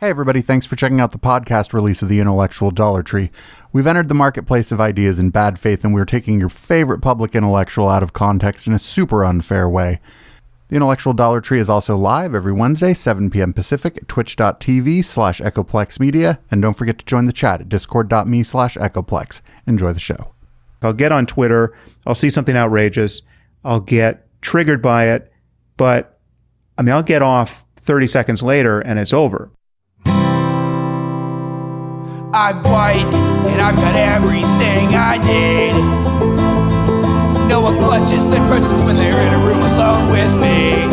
Hey everybody, thanks for checking out the podcast release of The Intellectual Dollar Tree. We've entered the marketplace of ideas in bad faith, and we're taking your favorite public intellectual out of context in a super unfair way. The Intellectual Dollar Tree is also live every Wednesday, 7 p.m. Pacific at twitch.tv/Echoplex Media, and don't forget to join the chat at discord.me/Echoplex. Enjoy the show. I'll get on Twitter, I'll see something outrageous, I'll get triggered by it, but I'll get off 30 seconds later and it's over. I'm white, and I've got everything I need. No one clutches their purses when they're in a room alone with me.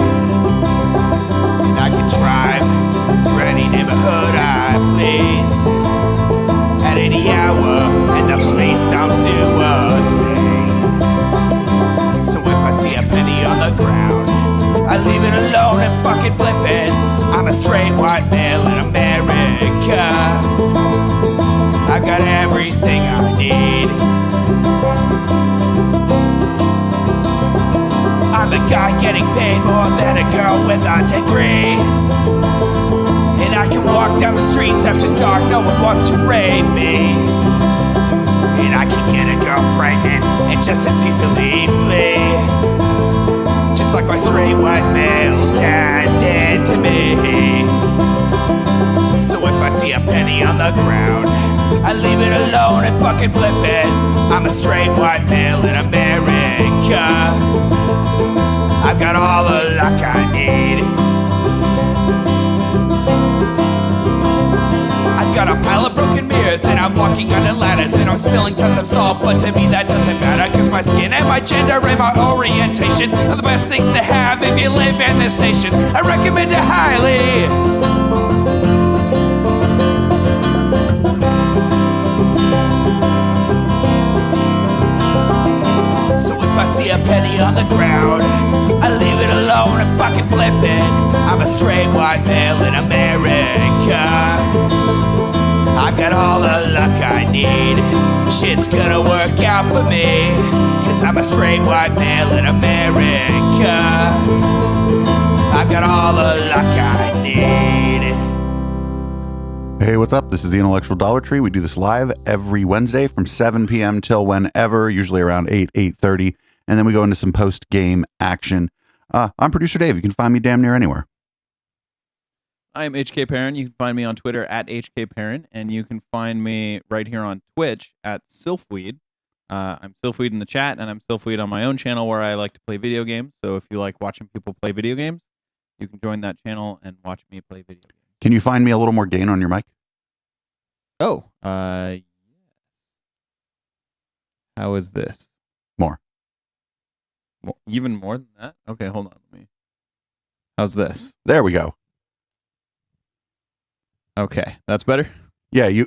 And I can drive through any neighborhood I please at any hour, and the police don't do a thing. So if I see a penny on the ground, I leave it alone and fucking flip it. I'm a straight white male in America. I've got everything I need. I'm a guy getting paid more than a girl with a degree. And I can walk down the streets after dark, no one wants to rape me. And I can get a girl pregnant and just as easily flee. Just like my straight white male dad did to me. So if I see a penny on the ground, I leave it alone and fucking flip it. I'm a straight white male in America. I've got all the luck I need. I've got a pile of broken mirrors and I'm walking under ladders and I'm spilling tons of salt, but to me that doesn't matter, cause my skin and my gender and my orientation are the best things to have if you live in this nation. I recommend it highly. If I see a penny on the ground, I leave it alone and fucking flip it. I'm a straight white male in America. I've got all the luck I need. Shit's gonna work out for me, cause I'm a straight white male in America. I've got all the luck I need. Hey, what's up? This is The Intellectual Dollar Tree. We do this live every Wednesday from 7 p.m. till whenever, usually around 8:30. And then we go into some post-game action. I'm Producer Dave. You can find me damn near anywhere. I'm HK Perrin. You can find me on Twitter at HK Perrin, and you can find me right here on Twitch at Sylphweed. I'm Sylphweed in the chat, and I'm Sylphweed on my own channel where I like to play video games. So if you like watching people play video games, you can join that channel and watch me play video games. Can you find me a little more gain on your mic? Oh, yeah. How is this? More. Even more than that? Okay, hold on. How's this? There we go. Okay, that's better. Yeah,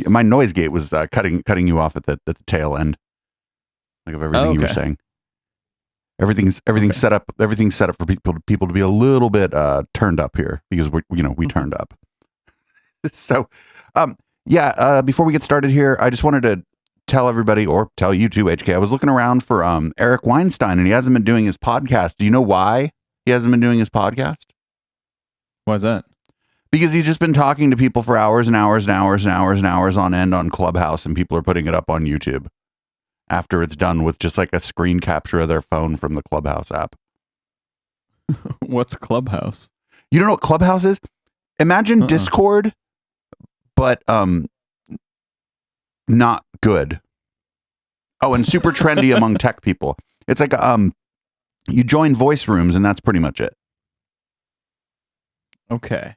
my noise gate was cutting you off at the tail end, like of everything you were saying. Everything's okay. set up. Everything's set up for people to be a little bit turned up here because we turned up. So, before we get started here, I just wanted to tell everybody, or tell you too, HK, I was looking around for Eric Weinstein, and he hasn't been doing his podcast. Do you know why he hasn't been doing his podcast? Why is that? Because he's just been talking to people for hours and hours and hours and hours and hours on end on Clubhouse, and people are putting it up on YouTube after it's done with just like a screen capture of their phone from the Clubhouse app. What's Clubhouse? You don't know what Clubhouse is? Imagine Discord, but not good. Oh, and super trendy among tech people. It's like you join voice rooms and that's pretty much it. Okay.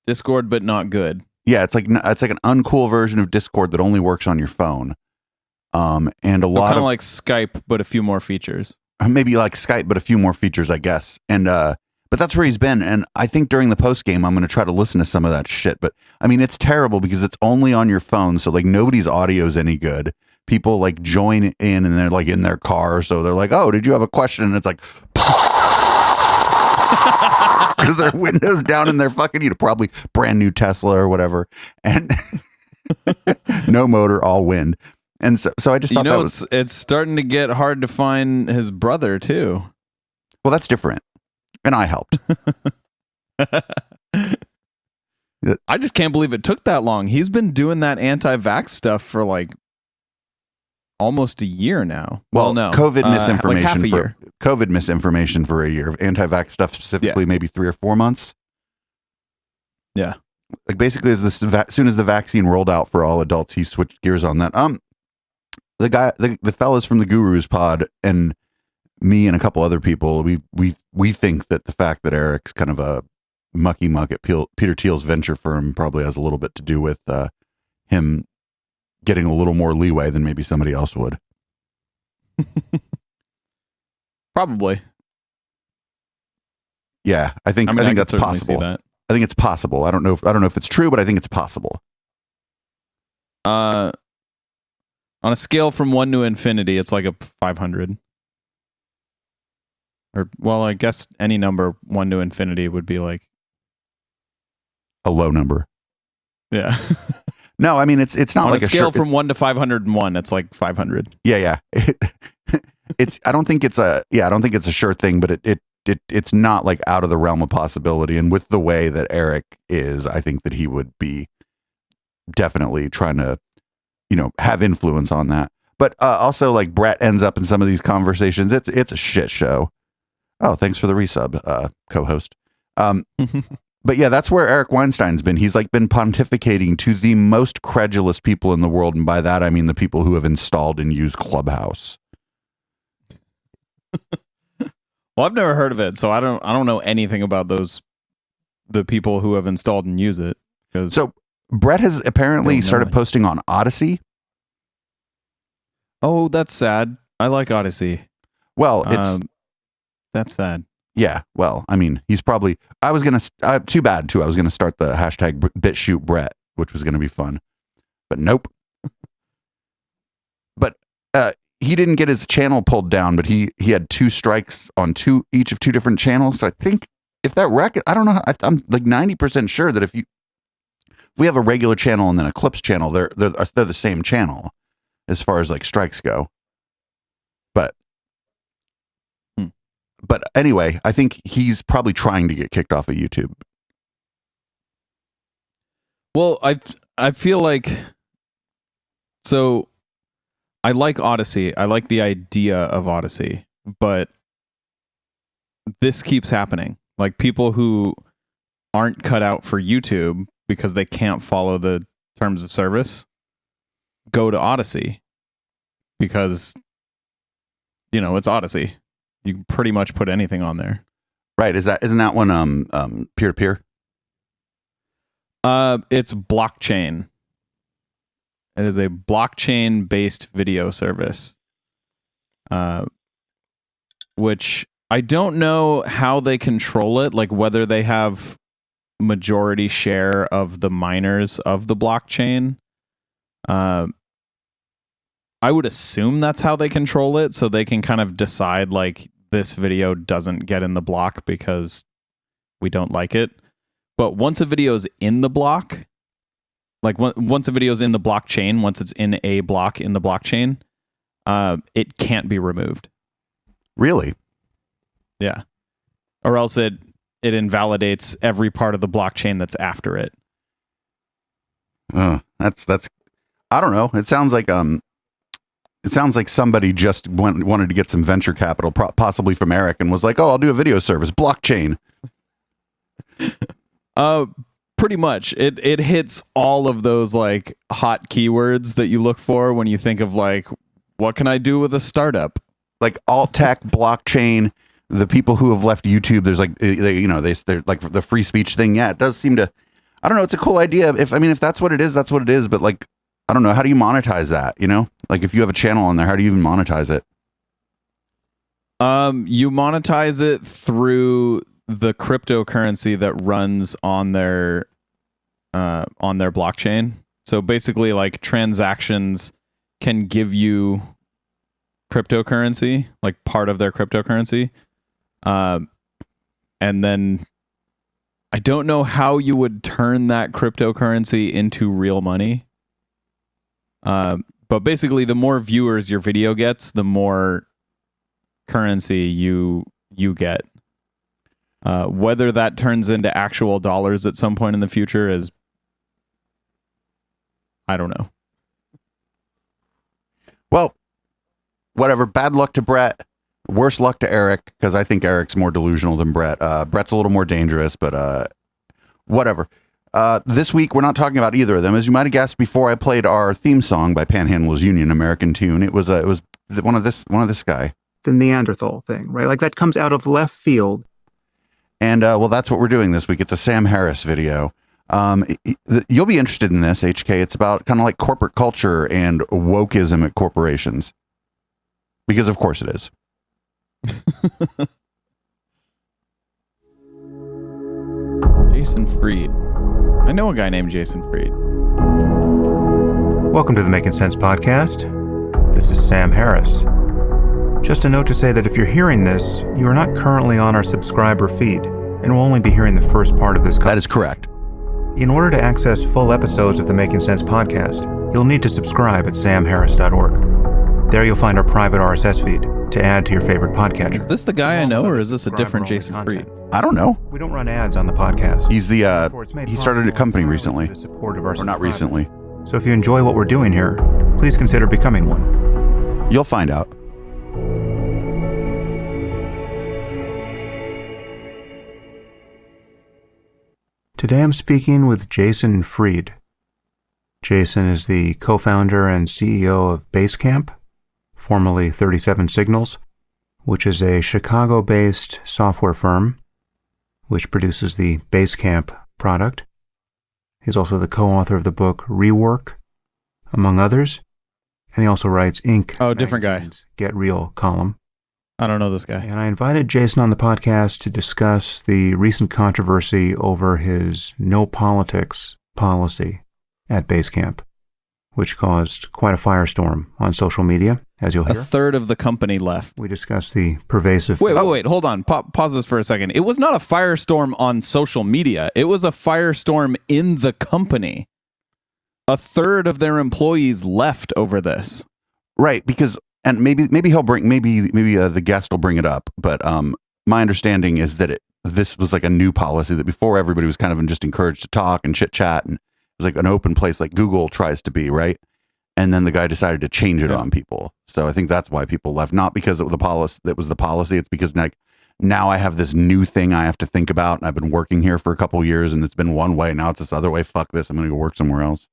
Discord, but not good. Yeah, it's like an uncool version of Discord that only works on your phone. And a lot kind of like Skype, but a few more features. Maybe like Skype, but a few more features, I guess. And but that's where he's been. And I think during the post game, I'm going to try to listen to some of that shit. But I mean, it's terrible because it's only on your phone. So like nobody's audio is any good. People like join in and they're like in their car. So they're like, oh, did you have a question? And it's like, because their windows down in their fucking, probably brand new Tesla or whatever. And no motor, all wind. And so I just thought that was... it's starting to get hard to find his brother too. Well, that's different. And I helped. I just can't believe it took that long. He's been doing that anti-vax stuff for like almost a year now. Well, no, COVID misinformation like half a year. COVID misinformation for a year. Anti-vax stuff specifically, maybe 3 or 4 months. Yeah. Like basically, as soon as the vaccine rolled out for all adults, he switched gears on that. The fellas from the Gurus pod and me and a couple other people, we think that the fact that Eric's kind of a mucky muck at Peter Thiel's venture firm probably has a little bit to do with him getting a little more leeway than maybe somebody else would. Probably. Yeah, I think that's possible. That. I think it's possible. I don't know if it's true, but I think it's possible. On a scale from 1 to infinity, it's like a 500. Or, well, I guess any number 1 to infinity would be like a low number. Yeah. No, I mean it's not on like a scale from 1 to 501. It's like 500. Yeah. I don't think it's a sure thing, but it's not like out of the realm of possibility. And with the way that Eric is, I think that he would be definitely trying to, have influence on that. But also, like, Brett ends up in some of these conversations. It's a shit show. Oh, thanks for the resub, co-host. But yeah, that's where Eric Weinstein's been. He's like been pontificating to the most credulous people in the world, and by that I mean the people who have installed and used Clubhouse. Well, I've never heard of it, so I don't know anything about the people who have installed and use it. So Brett has apparently started posting on Odyssey. Oh, that's sad. I like Odyssey. Well, it's that's sad. Yeah, well, I mean, he's probably. I was gonna. Too bad too. I was gonna start the hashtag BitShootBrett, which was gonna be fun, but nope. But he didn't get his channel pulled down, but he had 2 strikes on each of 2 different channels. So I think if that record, I don't know. I'm like 90% sure that if we have a regular channel and then a Clips channel, they're the same channel as far as like strikes go. But anyway, I think he's probably trying to get kicked off of YouTube. Well, I feel like, so I like Odyssey. I like the idea of Odyssey, but this keeps happening. Like, people who aren't cut out for YouTube because they can't follow the terms of service go to Odyssey because, it's Odyssey. You can pretty much put anything on there. Right. Isn't that one peer-to-peer? It's blockchain. It is a blockchain-based video service. Which I don't know how they control it, like whether they have majority share of the miners of the blockchain. I would assume that's how they control it, so they can kind of decide, like, this video doesn't get in the block because we don't like it. But once a video is in the block, like once a video is in the blockchain, once it's in a block in the blockchain, it can't be removed. Really? Yeah. Or else it invalidates every part of the blockchain that's after it. That's I don't know. It sounds like somebody just wanted to get some venture capital, possibly from Eric, and was like, "Oh, I'll do a video service, blockchain." Pretty much. It hits all of those like hot keywords that you look for when you think of like, what can I do with a startup? Like alt tech, blockchain. The people who have left YouTube, there's like they're like the free speech thing. Yeah, it does seem to. I don't know. It's a cool idea. If that's what it is, that's what it is. But like, I don't know. How do you monetize that? Like if you have a channel on there, how do you even monetize it? You monetize it through the cryptocurrency that runs on their blockchain. So basically, like, transactions can give you cryptocurrency, like part of their cryptocurrency. And then I don't know how you would turn that cryptocurrency into real money. But basically, the more viewers your video gets, the more currency you get. Whether that turns into actual dollars at some point in the future is I don't know. Well, whatever. Bad luck to Brett. Worse luck to Eric, because I think Eric's more delusional than Brett. Brett's a little more dangerous, but whatever. This week, we're not talking about either of them. As you might have guessed before I played our theme song by Panhandle's Union, American Tune, it was one of this guy. The Neanderthal thing, right? Like that comes out of left field. And well, that's what we're doing this week. It's a Sam Harris video. You'll be interested in this, HK. It's about kind of like corporate culture and wokeism at corporations. Because of course it is. Jason Fried. I know a guy named Jason Fried. Welcome to the Making Sense podcast. This is Sam Harris. Just a note to say that if you're hearing this, you are not currently on our subscriber feed and will only be hearing the first part of this. That is correct. In order to access full episodes of the Making Sense podcast, you'll need to subscribe at samharris.org. There you'll find our private RSS feed to add to your favorite podcatcher. Is this the guy I know, or is this a different Jason Fried? I don't know. We don't run ads on the podcast. He's he started a company recently. Or not recently. So if you enjoy what we're doing here, please consider becoming one. You'll find out. Today I'm speaking with Jason Fried. Jason is the co-founder and CEO of Basecamp, formerly 37 Signals, which is a Chicago-based software firm which produces the Basecamp product. He's also the co-author of the book Rework, among others, and he also writes Inc. Oh, different guy. Get Real column. I don't know this guy. And I invited Jason on the podcast to discuss the recent controversy over his no politics policy at Basecamp, which caused quite a firestorm on social media, as you'll hear. A third of the company left. We discussed the pervasive... Wait, hold on. Pause this for a second. It was not a firestorm on social media. It was a firestorm in the company. A third of their employees left over this. Right, because... And maybe he'll bring the guest will bring it up, but my understanding is that this was like a new policy that before everybody was kind of just encouraged to talk and chit chat, and it was like an open place like Google tries to be, right? And then the guy decided to change it on people, so I think that's why people left, not because it was the policy. It's because like now I have this new thing I have to think about, and I've been working here for a couple years, and it's been one way. Now it's this other way. Fuck this! I'm gonna go work somewhere else.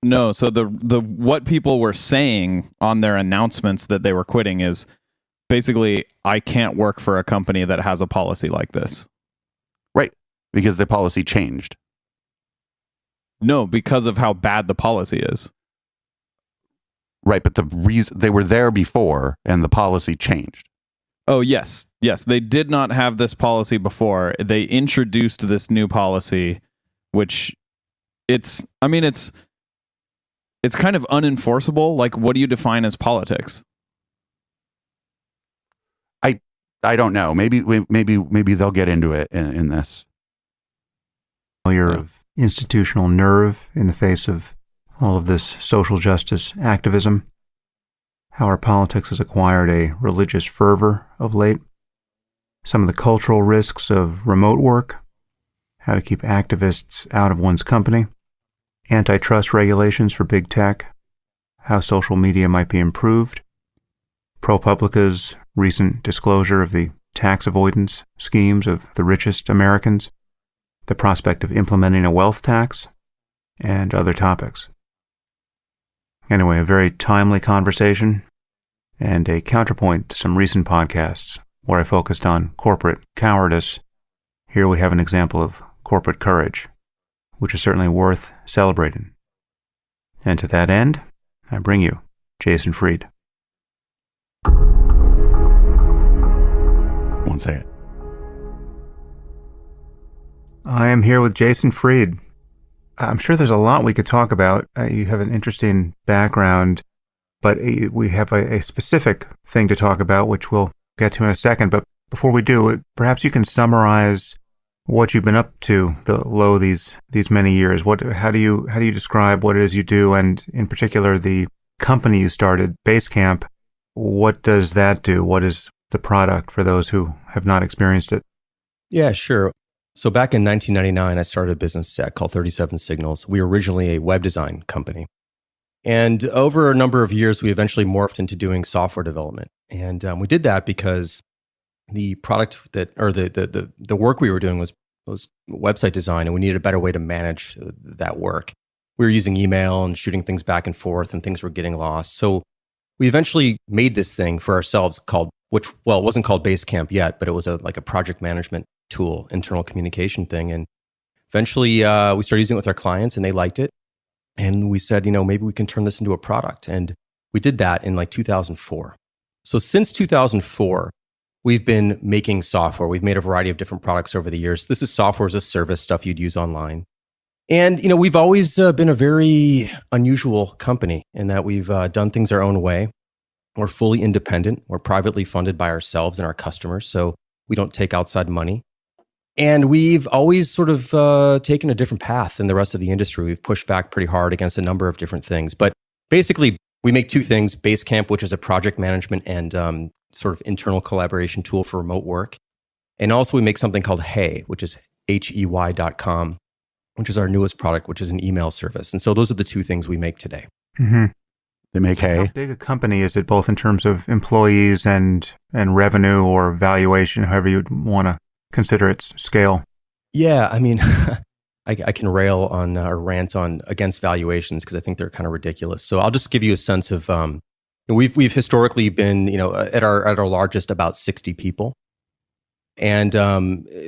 No, so the what people were saying on their announcements that they were quitting is basically, I can't work for a company that has a policy like this. Right, because the policy changed. No, because of how bad the policy is. Right, but the reason they were there before and the policy changed. Oh, yes. Yes, they did not have this policy before. They introduced this new policy, which it's kind of unenforceable. Like, what do you define as politics? I don't know. Maybe they'll get into it in this. Failure of institutional nerve in the face of all of this social justice activism. How our politics has acquired a religious fervor of late. Some of the cultural risks of remote work. How to keep activists out of one's company. Antitrust regulations for big tech, how social media might be improved, ProPublica's recent disclosure of the tax avoidance schemes of the richest Americans, the prospect of implementing a wealth tax, and other topics. Anyway, a very timely conversation and a counterpoint to some recent podcasts where I focused on corporate cowardice. Here we have an example of corporate courage, which is certainly worth celebrating. And to that end, I bring you Jason Fried. Won't say it. I am here with Jason Fried. I'm sure there's a lot we could talk about. You have an interesting background, but we have a specific thing to talk about, which we'll get to in a second. But before we do, perhaps you can summarize what you've been up to these many years. How do you describe what it is you do, and in particular the company you started, Basecamp? What does that do? What is the product for those who have not experienced it? Yeah, sure. So back in 1999, I started a business called 37 Signals. We were originally a web design company. And over a number of years, we eventually morphed into doing software development. And we did that because the product the work we were doing was website design, and we needed a better way to manage that work. We were using email and shooting things back and forth, and things were getting lost. So we eventually made this thing for ourselves it wasn't called Basecamp yet, but it was like a project management tool, internal communication thing. And eventually we started using it with our clients, and they liked it. And we said, maybe we can turn this into a product. And we did that in like 2004. So since 2004, we've been making software. We've made a variety of different products over the years. This is software as a service, stuff you'd use online. And, we've always been a very unusual company in that we've done things our own way. We're fully independent. We're privately funded by ourselves and our customers. So we don't take outside money. And we've always sort of taken a different path than the rest of the industry. We've pushed back pretty hard against a number of different things. But basically, we make two things: Basecamp, which is a project management and sort of internal collaboration tool for remote work. And also we make something called Hey, which is HEY.com, which is our newest product, which is an email service. And so those are the two things we make today. Mm-hmm. They make hay. How big a company is it, both in terms of employees and revenue or valuation, however you'd want to consider its scale? Yeah, I mean, I can rail on or rant on against valuations because I think they're kind of ridiculous. So I'll just give you a sense of we've historically been at our largest about 60 people, and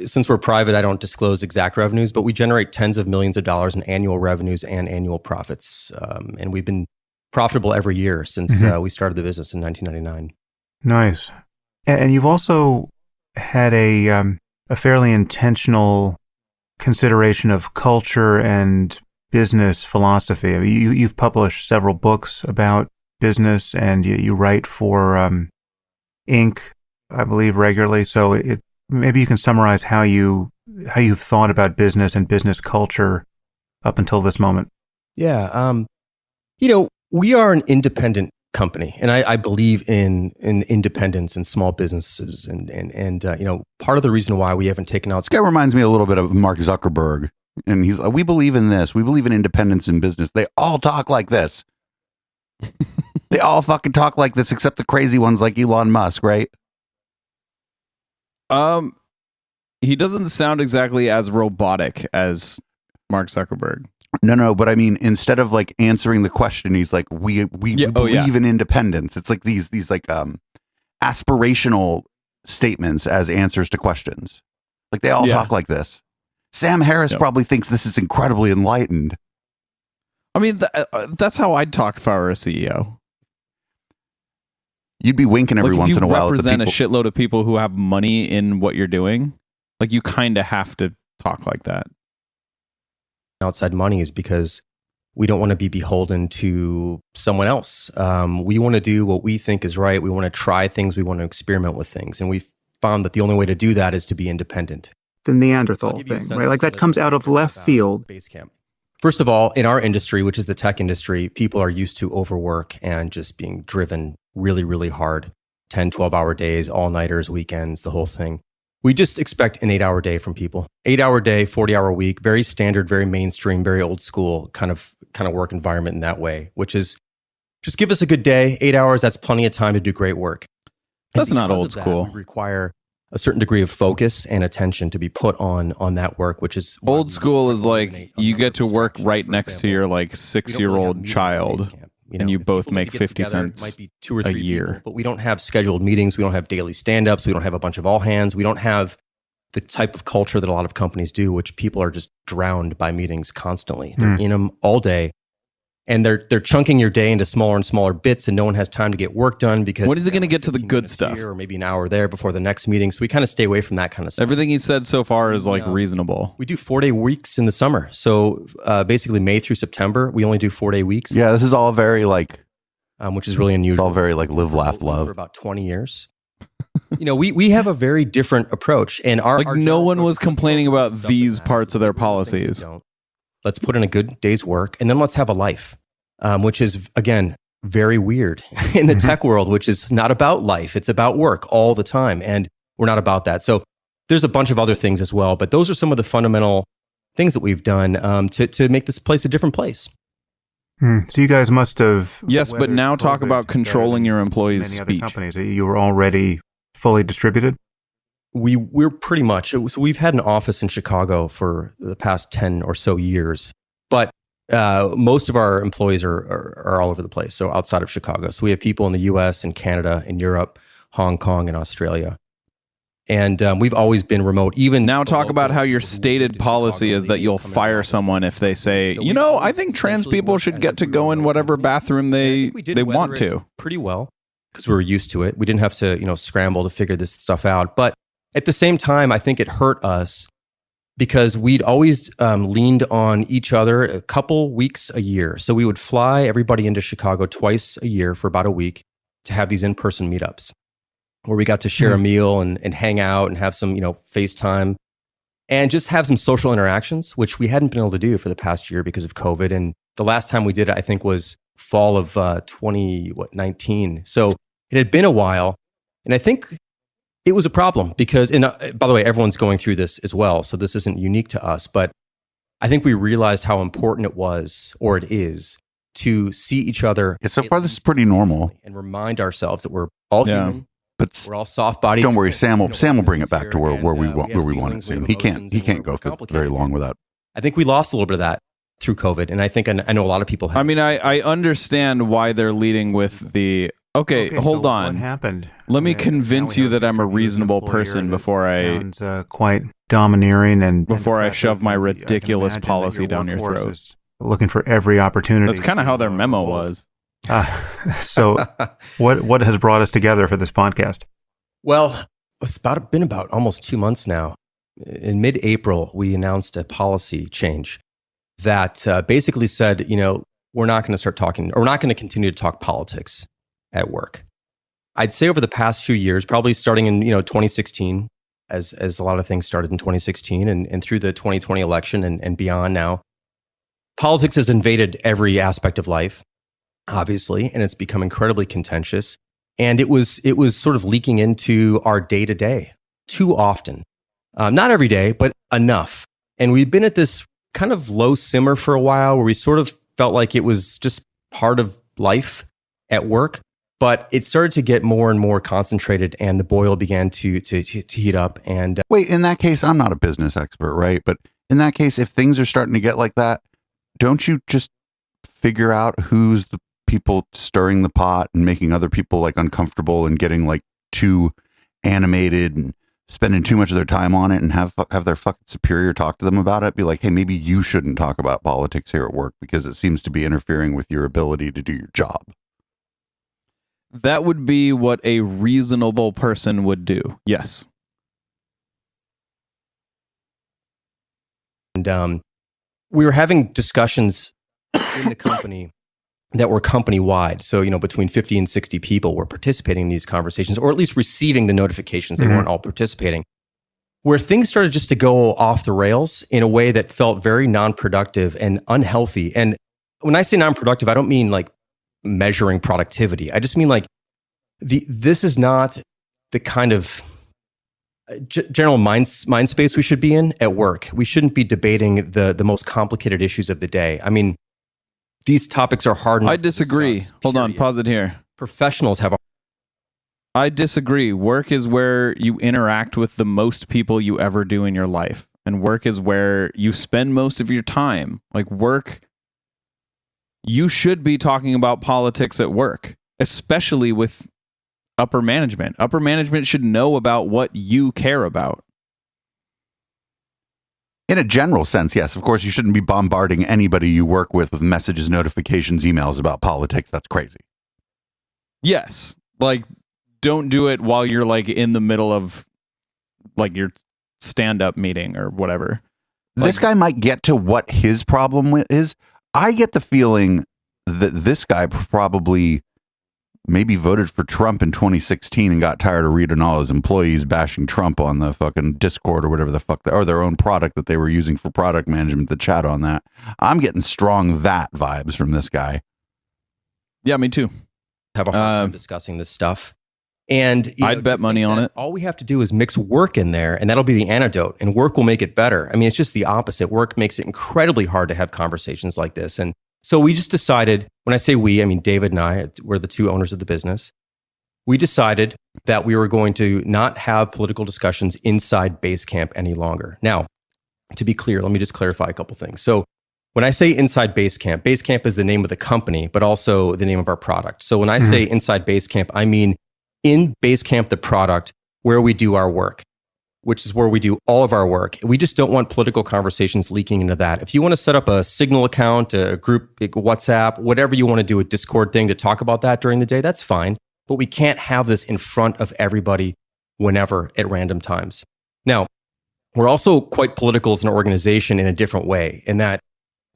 since we're private, I don't disclose exact revenues, but we generate tens of millions of dollars in annual revenues and annual profits, and we've been profitable every year since we started the business in 1999. Nice, and you've also had a fairly intentional consideration of culture and business philosophy. I mean, you've published several books about business, and you write for Inc., I believe, regularly. So maybe you can summarize how you've thought about business and business culture up until this moment. Yeah, we are an independent company, and I believe in independence and small businesses, and part of the reason why we haven't taken out. This guy reminds me a little bit of Mark Zuckerberg, and he's we believe in this. We believe in independence in business. They all talk like this. They all fucking talk like this, except the crazy ones like Elon Musk, right? He doesn't sound exactly as robotic as Mark Zuckerberg. No, but I mean, instead of like answering the question, he's like, we believe in independence. It's like these like aspirational statements as answers to questions. Like they all talk like this. Sam Harris probably thinks this is incredibly enlightened. I mean, that's how I'd talk if I were a CEO. You'd be winking every once in a while. If you represent a shitload of people who have money in what you're doing, like you kind of have to talk like that. Outside money is because we don't want to be beholden to someone else. We want to do what we think is right. We want to try things. We want to experiment with things. And we've found that the only way to do that is to be independent. The Neanderthal thing, right? Like that comes out of left field. Basecamp. First of all, in our industry, which is the tech industry, people are used to overwork and just being driven really, really hard. 10, 12-hour days, all-nighters, weekends, the whole thing. We just expect an 8-hour day from people. 8-hour day, 40-hour week, very standard, very mainstream, very old school kind of work environment in that way, which is just give us a good day, 8 hours, that's plenty of time to do great work. That's not old school. We require a certain degree of focus and attention to be put on that work, which is old school is like you get to work right next to your like 6-year-old child. And you both make 50 cents might be 2 or 3 a year. People, but we don't have scheduled meetings. We don't have daily stand-ups. We don't have a bunch of all hands. We don't have the type of culture that a lot of companies do, which people are just drowned by meetings constantly. They're in them all day. And they're chunking your day into smaller and smaller bits, and no one has time to get work done because when is it going to get to the good stuff? Or maybe an hour there before the next meeting. So we kind of stay away from that kind of stuff. Everything he said so far is like reasonable. We do 4-day weeks in the summer. So basically May through September, we only do 4-day weeks. Yeah, this is all very like, which is really unusual. It's all very like live, laugh, love. For about 20 years. We have a very different approach, and our no one was complaining about these parts of their policies. Let's put in a good day's work, and then let's have a life, which is again very weird in the tech world, which is not about life; it's about work all the time, and we're not about that. So there's a bunch of other things as well, but those are some of the fundamental things that we've done to make this place a different place. So you guys must have. Yes, but now talk about controlling your employees' many other speech. companies. You were already fully distributed. We're pretty much, so we've had an office in Chicago for the past 10 or so years, but most of our employees are all over the place, so outside of Chicago. So we have people in the US and Canada and Europe, Hong Kong and Australia. And we've always been remote. Even now, talk about how your stated policy is that you'll fire someone if they say, I think trans people should get to go in whatever bathroom they want to. Pretty well, because we were used to it. We didn't have to, scramble to figure this stuff out. But at the same time, I think it hurt us because we'd always leaned on each other a couple weeks a year. So we would fly everybody into Chicago twice a year for about a week to have these in-person meetups, where we got to share a meal and hang out and have some, FaceTime and just have some social interactions, which we hadn't been able to do for the past year because of COVID. And the last time we did it, I think, was fall of 2019. So it had been a while. And I think it was a problem because, and by the way, everyone's going through this as well. So this isn't unique to us, but I think we realized how important it was, or it is, to see each other. Yeah, so far, this is pretty normal. And remind ourselves that we're all human. But we're all soft-bodied. Don't worry, Sam will bring it back to where we want it soon. He can't go for very long without. I think we lost a little bit of that through COVID, and I think I know a lot of people have. I mean, I understand why they're leading with the okay, hold on. What happened? Let me convince you that I'm a reasonable person before I sounds quite domineering and before I shove my ridiculous policy down your throat. Looking for every opportunity. That's kind of how their memo was. So what has brought us together for this podcast? Well, it's been about almost 2 months now. In mid-April, we announced a policy change that basically said, we're not going to start talking, or we're not going to continue to talk politics at work. I'd say over the past few years, probably starting in 2016, as a lot of things started in 2016 and through the 2020 election and beyond now, politics has invaded every aspect of life, obviously, and it's become incredibly contentious. And it was sort of leaking into our day-to-day too often. Not every day, but enough. And we'd been at this kind of low simmer for a while where we sort of felt like it was just part of life at work. But it started to get more and more concentrated, and the boil began to heat up. And wait, in that case, I'm not a business expert, right? But in that case, if things are starting to get like that, don't you just figure out who's the people stirring the pot and making other people like uncomfortable and getting like too animated and spending too much of their time on it, and have their fucking superior talk to them about it? Be like, hey, maybe you shouldn't talk about politics here at work because it seems to be interfering with your ability to do your job. That would be what a reasonable person would do. Yes. And we were having discussions in the company that were company-wide. So, between 50 and 60 people were participating in these conversations, or at least receiving the notifications. They weren't all participating. Where things started just to go off the rails in a way that felt very non-productive and unhealthy. And when I say non-productive, I don't mean like measuring productivity. I just mean like this is not the kind of general mind space we should be in at work. We shouldn't be debating the most complicated issues of the day. I mean, these topics are hard enough. I disagree. Discuss, hold on, pause it here. Professionals have. I disagree. Work is where you interact with the most people you ever do in your life. And work is where you spend most of your time. Like work, you should be talking about politics at work, especially with upper management. Upper management should know about what you care about. In a general sense, yes. Of course, you shouldn't be bombarding anybody you work with messages, notifications, emails about politics. That's crazy. Yes. Like, don't do it while you're like in the middle of like your stand-up meeting or whatever. This guy might get to what his problem is. I get the feeling that this guy probably maybe voted for Trump in 2016 and got tired of reading all his employees bashing Trump on the fucking Discord or whatever the fuck, or their own product that they were using for product management, the chat on that. I'm getting strong that vibes from this guy. Yeah, me too. Have a hard time discussing this stuff. And I'd bet money on it. All we have to do is mix work in there, and that'll be the antidote. And work will make it better. I mean, it's just the opposite. Work makes it incredibly hard to have conversations like this. And so we just decided, when I say we, I mean David and I, we're the two owners of the business. We decided that we were going to not have political discussions inside Basecamp any longer. Now, to be clear, let me just clarify a couple things. So when I say inside Basecamp, Basecamp is the name of the company, but also the name of our product. So when I say inside Basecamp, I mean in Basecamp, the product, where we do our work, which is where we do all of our work. We just don't want political conversations leaking into that. If you want to set up a Signal account, a group, WhatsApp, whatever you want to do, a Discord thing to talk about that during the day, that's fine. But we can't have this in front of everybody whenever at random times. Now, we're also quite political as an organization in a different way, in that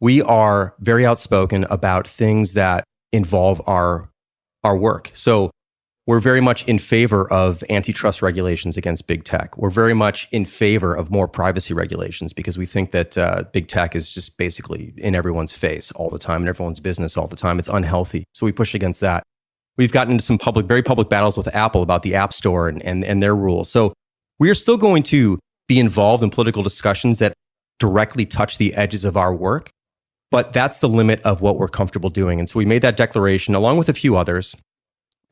we are very outspoken about things that involve our work. So we're very much in favor of antitrust regulations against big tech. We're very much in favor of more privacy regulations because we think that big tech is just basically in everyone's face all the time, in everyone's business all the time. It's unhealthy. So we push against that. We've gotten into some very public battles with Apple about the App Store and their rules. So we are still going to be involved in political discussions that directly touch the edges of our work, but that's the limit of what we're comfortable doing. And so we made that declaration along with a few others.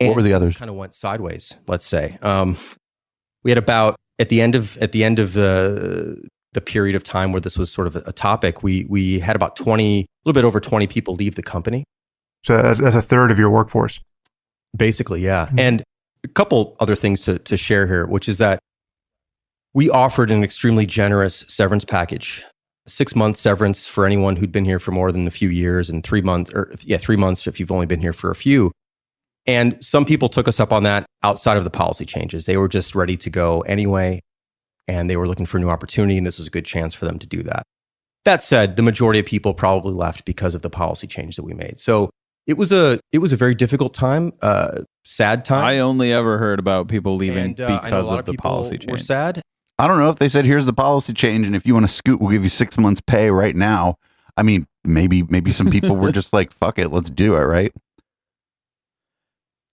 What were the others? Kind of went sideways, let's say. We had about at the end of the period of time where this was sort of a topic, we had about 20, a little bit over 20 people leave the company. So as a third of your workforce. Basically, yeah. And a couple other things to share here, which is that we offered an extremely generous severance package, 6-month severance for anyone who'd been here for more than a few years, and 3 months if you've only been here for a few. And some people took us up on that outside of the policy changes. They were just ready to go anyway, and they were looking for a new opportunity, and this was a good chance for them to do that. That said, the majority of people probably left because of the policy change that we made. So it was a very difficult time, sad time. I only ever heard about people leaving because of the policy change. We're sad. I don't know if they said, here's the policy change, and if you want to scoot, we'll give you 6 months pay right now. I mean, maybe some people were just like, fuck it, let's do it, right?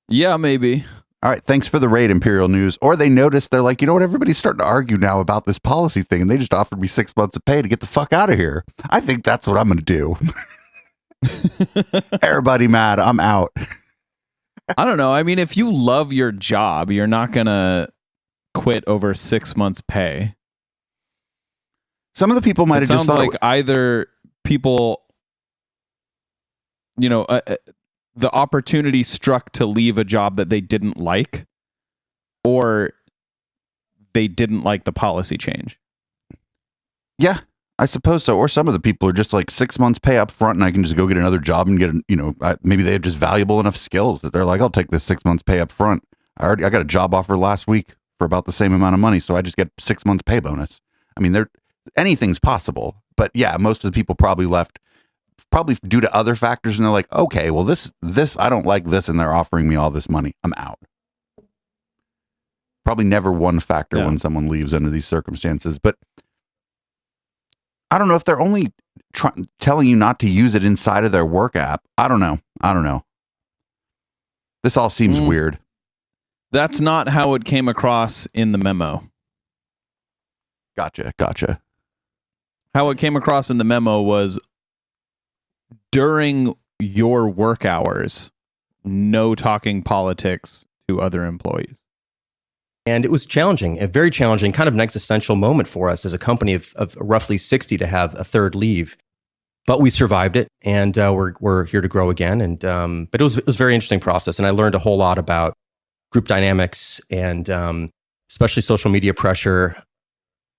Yeah, maybe. All right, thanks for the raid, Imperial News. Or they noticed, they're like, you know what, everybody's starting to argue now about this policy thing, and they just offered me 6 months of pay to get the fuck out of here. I think that's what I'm going to do. Everybody mad, I'm out. I don't know. I mean, if you love your job, you're not going to quit over 6 months pay. Some of the people might have just thought like either people, the opportunity struck to leave a job that they didn't like, or they didn't like the policy change. Yeah, I suppose so. Or some of the people are just like 6 months pay up front and I can just go get another job and get, maybe they have just valuable enough skills that they're like, I'll take this 6 months pay up front. I got a job offer last week for about the same amount of money. So I just get 6 months pay bonus. I mean, anything's possible, but yeah, most of the people probably left probably due to other factors. And they're like, okay, well, this, I don't like this. And they're offering me all this money. I'm out. Probably never one factor when someone leaves under these circumstances, but I don't know if they're only telling you not to use it inside of their work app. I don't know. This all seems weird. That's not how it came across in the memo. Gotcha. How it came across in the memo was during your work hours, no talking politics to other employees. And it was challenging, a very challenging, kind of an existential moment for us as a company of roughly 60 to have a third leave. But we survived it, and we're here to grow again. And but it was a very interesting process, and I learned a whole lot about group dynamics and especially social media pressure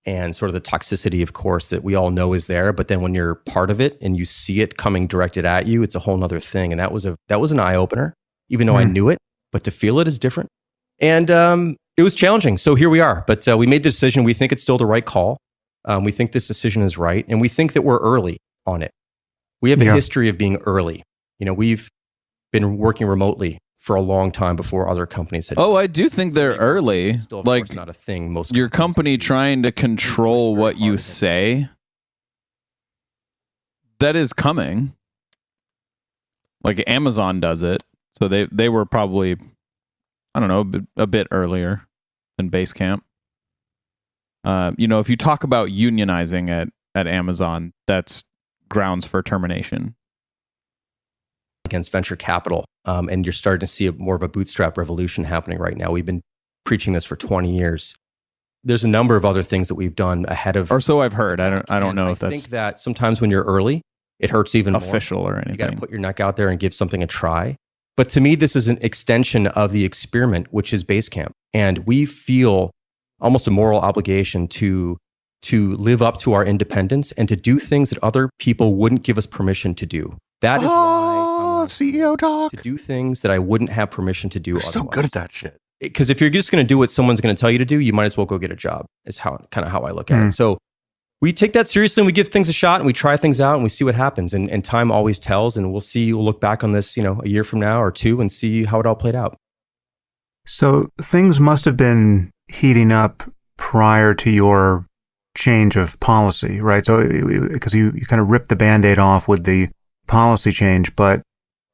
and sort of the toxicity, of course, that we all know is there. But then when you're part of it and you see it coming directed at you, it's a whole nother thing. And that was an eye opener, even though I knew it. But to feel it is different. And it was challenging. So here we are. But we made the decision. We think it's still the right call. We think this decision is right. And we think that we're early on it. We have a history of being early. We've been working remotely for a long time before other companies had. Oh, I do think they're early. Still, of like, course, not a thing. Most your company trying to control what you say, that is coming. Like Amazon does it. So they were probably I don't know, a bit earlier than Basecamp. If you talk about unionizing at Amazon, that's grounds for termination. Against venture capital. And you're starting to see more of a bootstrap revolution happening right now. We've been preaching this for 20 years. There's a number of other things that we've done ahead of. Or so I've heard. I don't know if that's. I think that sometimes when you're early, it hurts even official more. Or anything. You got to put your neck out there and give something a try. But to me, this is an extension of the experiment, which is Basecamp. And we feel almost a moral obligation to live up to our independence and to do things that other people wouldn't give us permission to do. That is why CEO talk. To do things that I wouldn't have permission to do. You're so good at that shit. Because if you're just going to do what someone's going to tell you to do, you might as well go get a job. Is how I look at it. So we take that seriously and we give things a shot and we try things out and we see what happens. And time always tells. And we'll look back on this, a year from now or two and see how it all played out. So things must have been heating up prior to your change of policy, right? So because you kind of ripped the Band-Aid off with the policy change, but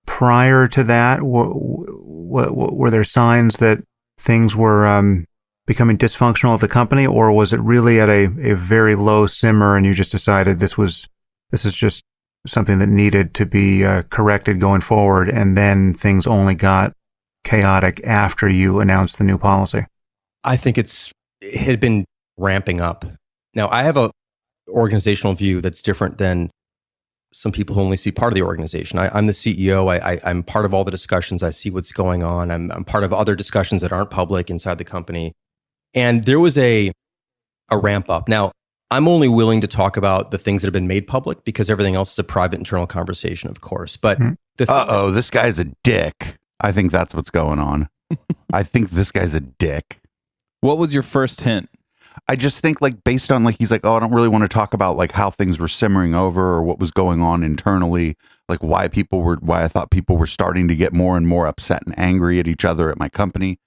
prior to that, were there signs that things were becoming dysfunctional at the company, or was it really at a very low simmer and you just decided this is just something that needed to be corrected going forward, and then things only got chaotic after you announced the new policy? I think it had been ramping up. Now, I have a organizational view that's different than some people who only see part of the organization. I'm the CEO. I'm part of all the discussions. I see what's going on. I'm part of other discussions that aren't public inside the company. And there was a ramp up. Now, I'm only willing to talk about the things that have been made public because everything else is a private internal conversation, of course. But this guy's a dick. I think that's what's going on. I think this guy's a dick. What was your first hint? I just think based on he's like, oh, I don't really want to talk about how things were simmering over or what was going on internally, why I thought people were starting to get more and more upset and angry at each other at my company.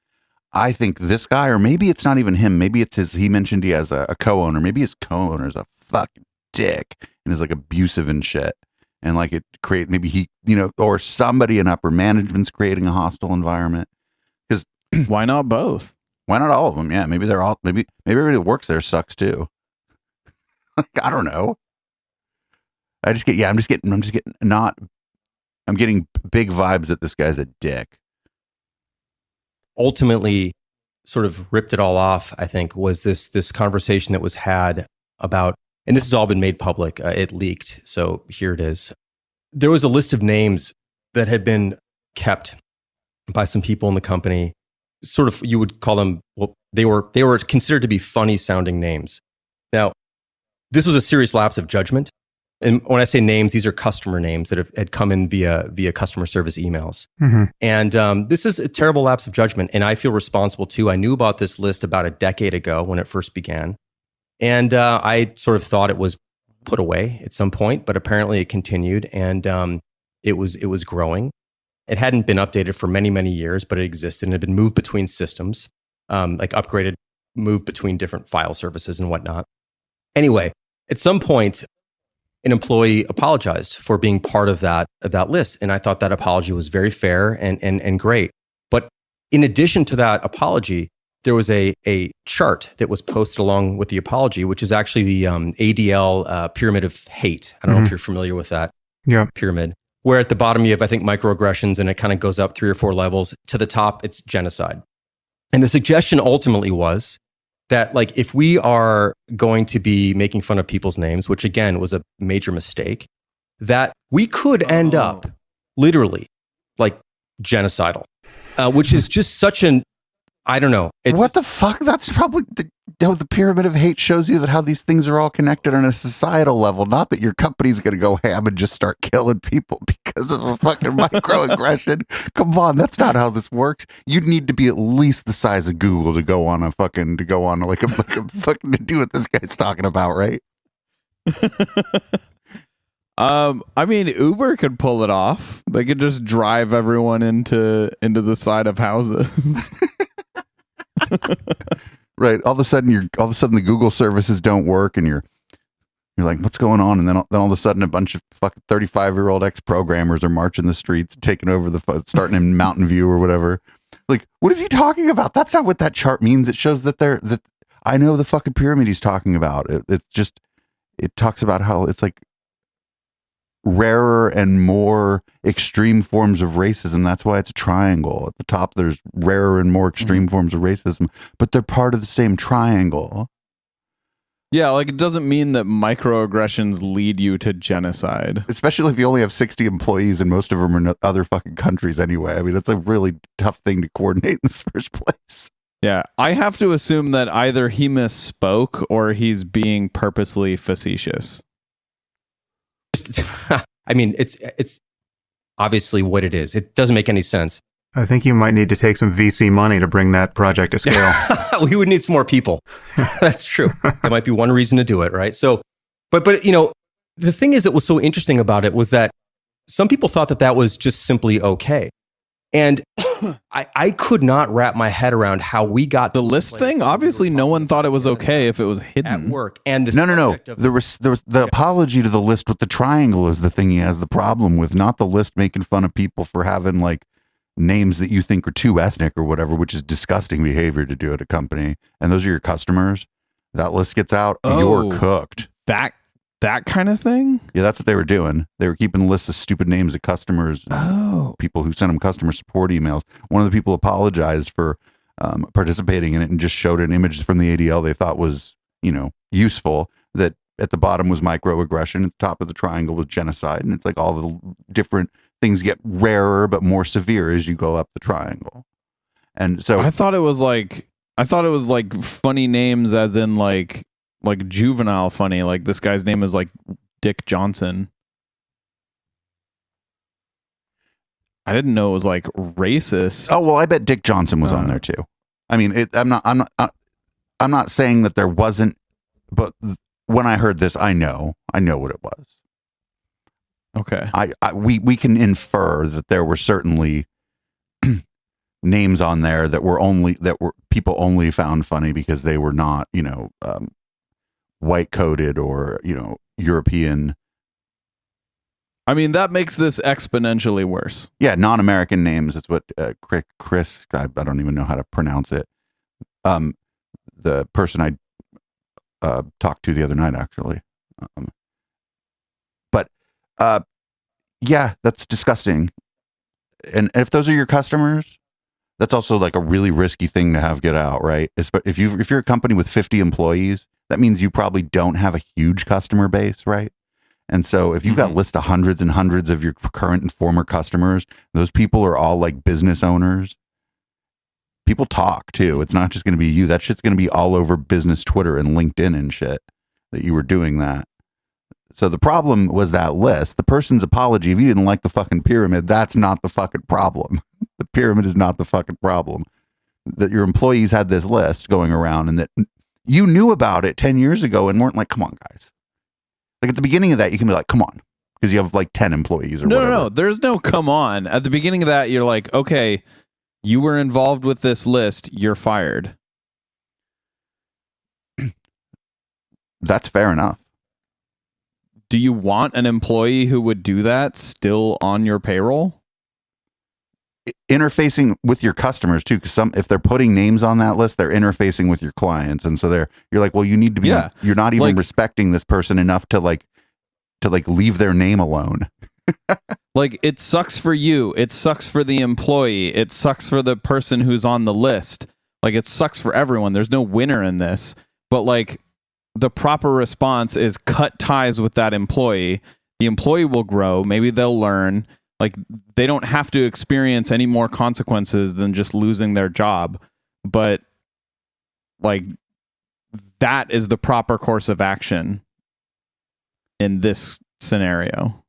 I think this guy, or maybe it's not even him, maybe it's he mentioned he has a co-owner, maybe his co-owner's a fucking dick and is abusive and shit. And maybe he, or somebody in upper management's creating a hostile environment. Because why not both? Why not all of them? Yeah, maybe they're all. Maybe everybody that works there sucks too. I don't know. I'm getting big vibes that this guy's a dick. Ultimately, sort of ripped it all off. I think was this conversation that was had about, and this has all been made public. It leaked, so here it is. There was a list of names that had been kept by some people in the company. Sort of, you would call them, well, they were considered to be funny sounding names. Now, this was a serious lapse of judgment. And when I say names, these are customer names that had come in via customer service emails. Mm-hmm. And this is a terrible lapse of judgment. And I feel responsible too. I knew about this list about a decade ago when it first began. And I sort of thought it was put away at some point, but apparently it continued and it was growing. It hadn't been updated for many, many years, but it existed and had been moved between systems, upgraded, moved between different file services and whatnot. Anyway, at some point, an employee apologized for being part of that list. And I thought that apology was very fair and great. But in addition to that apology, there was a chart that was posted along with the apology, which is actually the ADL pyramid of hate. I don't know if you're familiar with that pyramid. Where at the bottom you have, I think, microaggressions, and it kind of goes up 3 or 4 levels. To the top, it's genocide. And the suggestion ultimately was that, if we are going to be making fun of people's names, which again was a major mistake, that we could end up literally genocidal, which is just such an, I don't know. What the fuck? That's probably the pyramid of hate shows you that how these things are all connected on a societal level. Not that your company's going to go ham and just start killing people because of a fucking microaggression. Come on, that's not how this works. You'd need to be at least the size of Google to go on a fucking to do what this guy's talking about, right? I mean, Uber could pull it off. They could just drive everyone into the side of houses. Right. All of a sudden the Google services don't work, and you're like, what's going on? And then all of a sudden, a bunch of fucking 35-year-old ex-programmers are marching the streets, taking over starting in Mountain View or whatever. Like, what is he talking about? That's not what that chart means. It shows that I know the fucking pyramid he's talking about. It talks about how it's like rarer and more extreme forms of racism. That's why it's a triangle. At the top, there's rarer and more extreme forms of racism, but they're part of the same triangle. Yeah, like it doesn't mean that microaggressions lead you to genocide. Especially if you only have 60 employees and most of them are in other fucking countries anyway. I mean, that's a really tough thing to coordinate in the first place. Yeah, I have to assume that either he misspoke or he's being purposely facetious. I mean, it's obviously what it is. It doesn't make any sense. I think you might need to take some VC money to bring that project to scale. We would need some more people. That's true. That might be one reason to do it, right? So, but the thing is that was so interesting about it was that some people thought that was just simply okay. And I could not wrap my head around how we got the list thing. Obviously, no one thought it was okay if it was hidden at work. And no. The apology to the list with the triangle is the thing he has the problem with, not the list making fun of people for having like names that you think are too ethnic or whatever, which is disgusting behavior to do at a company. And those are your customers. That list gets out, you're cooked. That kind of thing? Yeah, that's what they were doing. They were keeping lists of stupid names of customers, people who sent them customer support emails. One of the people apologized for participating in it and just showed an image from the ADL they thought was, useful, that at the bottom was microaggression, at the top of the triangle was genocide. And it's like all the different things get rarer but more severe as you go up the triangle. And so I thought it was like funny names as in like juvenile funny, like this guy's name is like Dick Johnson. I didn't know it was like racist. Oh, well, I bet Dick Johnson was on there too. I mean, I'm not saying that there wasn't, but when I heard this, I know what it was. Okay. We can infer that there were certainly names on there that were people only found funny because they were not, white coded or, European. I mean, that makes this exponentially worse. Yeah, non-American names. That's what Chris. I don't even know how to pronounce it. The person I talked to the other night, actually. Yeah, that's disgusting. And if those are your customers, that's also like a really risky thing to have get out, right? If you're a company with 50 employees, that means you probably don't have a huge customer base, right? And so if you've got a list of hundreds and hundreds of your current and former customers, those people are all like business owners. People talk too. It's not just going to be you. That shit's going to be all over business Twitter and LinkedIn and shit that you were doing that. So the problem was that list. The person's apology, if you didn't like the fucking pyramid, that's not the fucking problem. The pyramid is not the fucking problem. That your employees had this list going around and that you knew about it 10 years ago and weren't like, come on, guys. Like at the beginning of that, you can be like, come on. Because you have like 10 employees or whatever. No. There's no come on. At the beginning of that, you're like, okay, you were involved with this list. You're fired. That's fair enough. Do you want an employee who would do that still on your payroll? Interfacing with your customers too, because if they're putting names on that list, they're interfacing with your clients, and so you're like, well, you need to be. Yeah. You're not even respecting this person enough to leave their name alone. Like, it sucks for you. It sucks for the employee. It sucks for the person who's on the list. Like, it sucks for everyone. There's no winner in this. But like, the proper response is cut ties with that employee. The employee will grow. Maybe they'll learn. Like, they don't have to experience any more consequences than just losing their job. But like, that is the proper course of action in this scenario.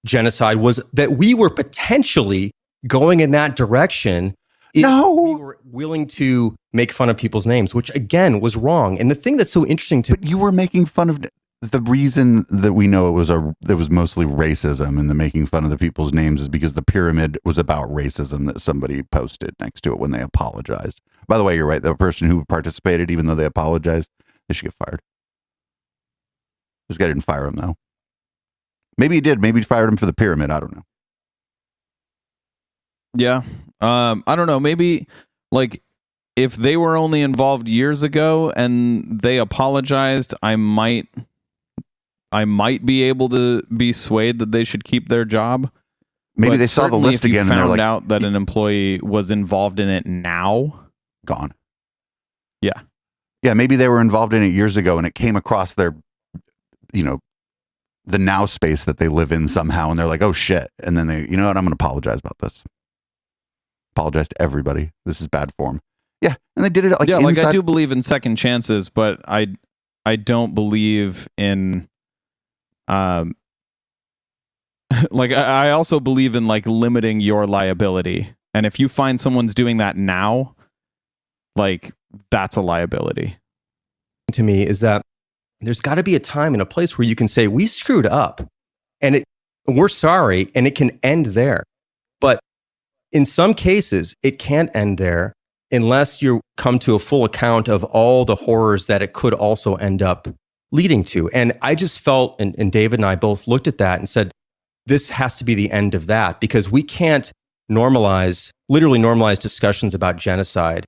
Genocide was that we were potentially going in that direction. No, we were willing to make fun of people's names, which again was wrong. And the thing that's so interesting but you were making fun of the reason that we know it was mostly racism, and the making fun of the people's names is because the pyramid was about racism that somebody posted next to it when they apologized. By the way, you're right. The person who participated, even though they apologized, they should get fired. This guy didn't fire him though. Maybe he did. Maybe he fired him for the pyramid. I don't know. Yeah. I don't know. Maybe like if they were only involved years ago and they apologized, I might be able to be swayed that they should keep their job. Maybe But they saw the certainly list if you again and they're found like, out that an employee was involved in it now. gone. Yeah. Yeah, maybe they were involved in it years ago and it came across their, the now space that they live in somehow. And they're like, oh shit. And then they, you know what? I'm going to apologize about this. Apologize to everybody. This is bad form. Yeah. And they did it like, Yeah, like I inside- do believe in second chances, but I don't believe in like I also believe in like limiting your liability. And if you find someone's doing that now, like that's a liability. To me is that there's got to be a time and a place where you can say we screwed up and we're sorry and it can end there. But in some cases, it can't end there unless you come to a full account of all the horrors that it could also end up leading to. And I just felt, and David and I both looked at that and said, this has to be the end of that because we can't literally normalize discussions about genocide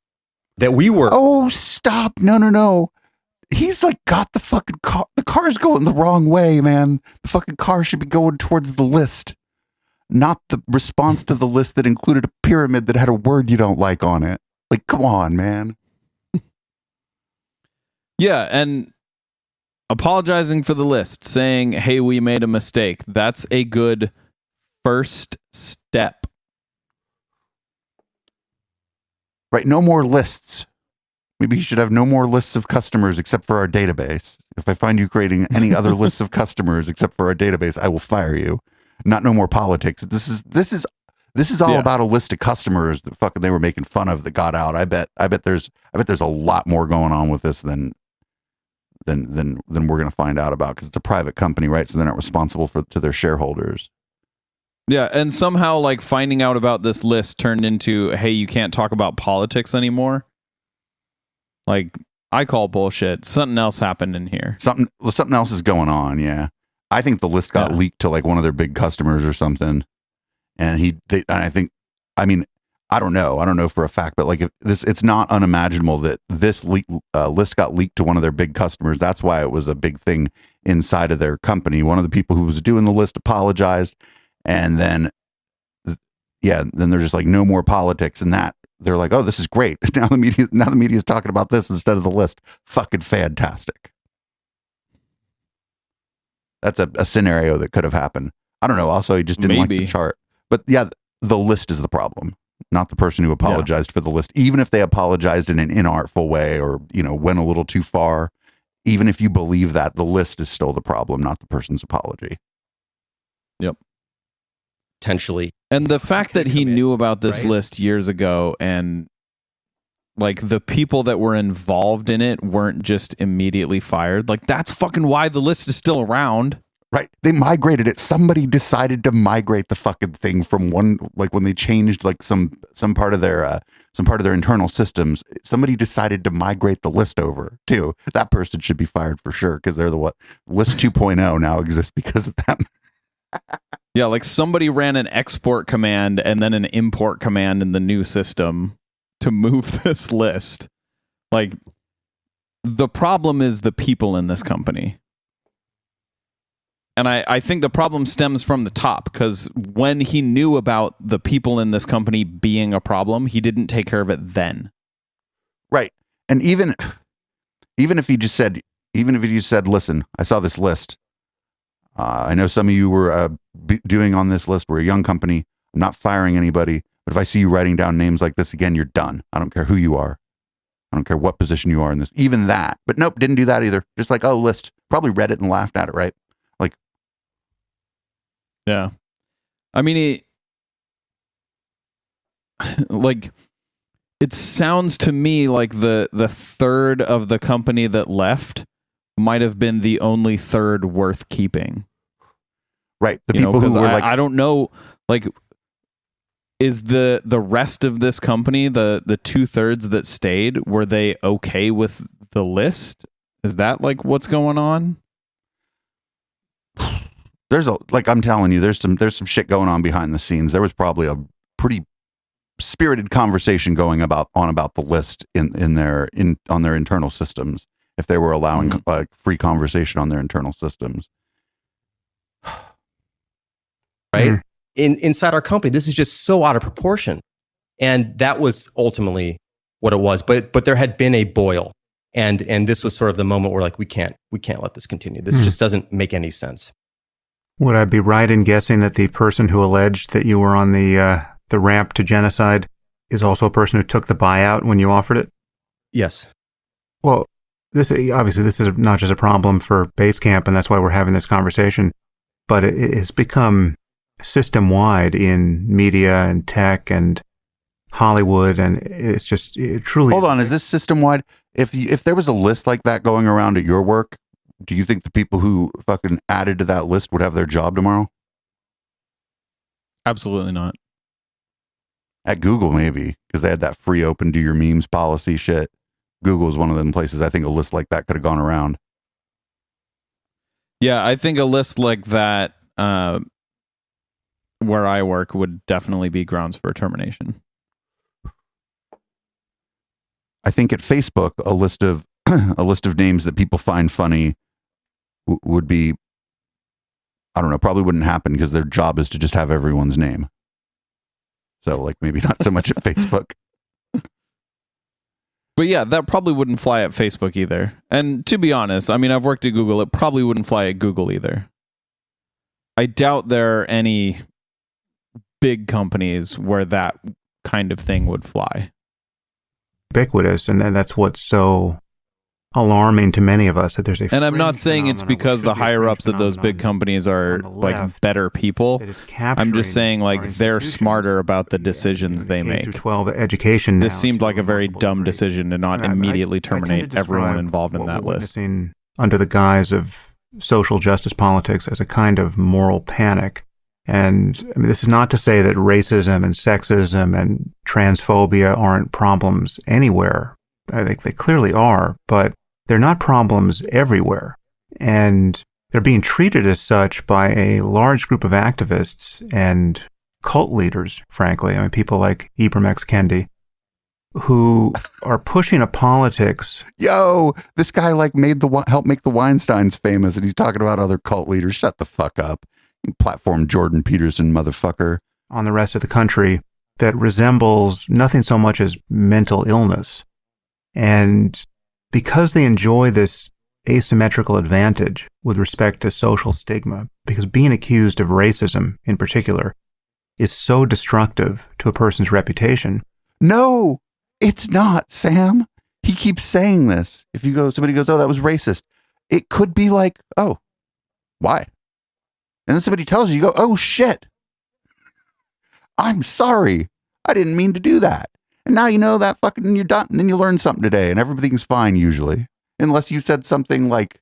that we were. Oh, stop. No. He's like got the fucking car. The car's going the wrong way, man. The fucking car should be going towards the list, not the response to the list that included a pyramid that had a word you don't like on it. Like, come on, man. Yeah, and apologizing for the list, saying, hey, we made a mistake. That's a good first step. Right. No more lists. Maybe you should have no more lists of customers except for our database. If I find you creating any other lists of customers except for our database, I will fire you. Not no more politics. This is all about a list of customers that fucking they were making fun of that got out. I bet there's a lot more going on with this than we're going to find out about because it's a private company, right? So they're not responsible to their shareholders. Yeah, and somehow like finding out about this list turned into, hey, you can't talk about politics anymore. Like, I call bullshit. Something else happened in here. Something else is going on. Yeah, I think the list got leaked to like one of their big customers or something, and I don't know for a fact, but like it's not unimaginable that this list got leaked to one of their big customers. That's why it was a big thing inside of their company. One of the people who was doing the list apologized, and then they're just like no more politics, and that they're like, oh, this is great. Now the media is talking about this instead of the list. Fucking fantastic. That's a scenario that could have happened. I don't know. Also, he just didn't like the chart, but yeah, the list is the problem. Not the person who apologized for the list. Even if they apologized in an inartful way or, went a little too far, even if you believe that, the list is still the problem, not the person's apology. Yep. Potentially. And the fact that he knew about this list years ago and like the people that were involved in it weren't just immediately fired. Like that's fucking why the list is still around. Right. They migrated it. Somebody decided to migrate the fucking thing from one, like when they changed like some part of their internal systems, somebody decided to migrate the list over too. That person should be fired for sure. Cause they're list 2.0 now exists because of them. Yeah. Like somebody ran an export command and then an import command in the new system to move this list. Like the problem is the people in this company. And I think the problem stems from the top because when he knew about the people in this company being a problem, he didn't take care of it then. Right. And even if he just said, listen, I saw this list. I know some of you were doing on this list. We're a young company. I'm not firing anybody. But if I see you writing down names like this again, you're done. I don't care who you are. I don't care what position you are in this. Even that. But nope, didn't do that either. Just like, oh, list. Probably read it and laughed at it, right? Yeah. I mean, it sounds to me like the third of the company that left might have been the only third worth keeping. Right. The people who were like, I don't know, like, is the rest of this company, the 2/3 that stayed, were they okay with the list? Is that like what's going on? I'm telling you, there's some shit going on behind the scenes. There was probably a pretty spirited conversation going about the list on their internal systems if they were allowing like free conversation on their internal systems. Right? Inside our company, this is just so out of proportion. And that was ultimately what it was. But there had been a boil. And this was sort of the moment where like we can't let this continue. This just doesn't make any sense. Would I be right in guessing that the person who alleged that you were on the ramp to genocide is also a person who took the buyout when you offered it? Yes. Well, this is not just a problem for Basecamp, and that's why we're having this conversation, but it's become system-wide in media and tech and Hollywood, and it truly... Hold on, is this system-wide? If there was a list like that going around at your work, do you think the people who fucking added to that list would have their job tomorrow? Absolutely not. At Google, maybe, because they had that free open do your memes policy shit. Google is one of them places I think a list like that could have gone around. Yeah, I think a list like that where I work would definitely be grounds for termination. I think at Facebook, a list of names that people find funny would be, I don't know, probably wouldn't happen because their job is to just have everyone's name. So like maybe not so much at Facebook. But yeah, that probably wouldn't fly at Facebook either. And to be honest, I mean, I've worked at Google. It probably wouldn't fly at Google either. I doubt there are any big companies where that kind of thing would fly. Ubiquitous, and that's what's so alarming to many of us, that there's a... And I'm not saying it's because the higher ups of those big companies are like better people. I'm just saying like they're smarter about the decisions they make. K-12 education. This seemed like a very dumb decision to not immediately terminate everyone involved in that list. Under the guise of social justice politics as a kind of moral panic. And I mean, this is not to say that racism and sexism and transphobia aren't problems anywhere. I think they clearly are, but they're not problems everywhere. And they're being treated as such by a large group of activists and cult leaders, frankly. I mean, people like Ibram X. Kendi, who are pushing a politics. Yo, this guy like helped make the Weinsteins famous, and he's talking about other cult leaders. Shut the fuck up. Platform Jordan Peterson, motherfucker. On the rest of the country that resembles nothing so much as mental illness. And because they enjoy this asymmetrical advantage with respect to social stigma, because being accused of racism in particular is so destructive to a person's reputation. No, it's not, Sam. He keeps saying this. If somebody goes, oh, that was racist. It could be like, oh, why? And then somebody tells you, go, oh, shit. I'm sorry. I didn't mean to do that. And now you know that fucking, you're done. And then you learn something today and everything's fine usually. Unless you said something like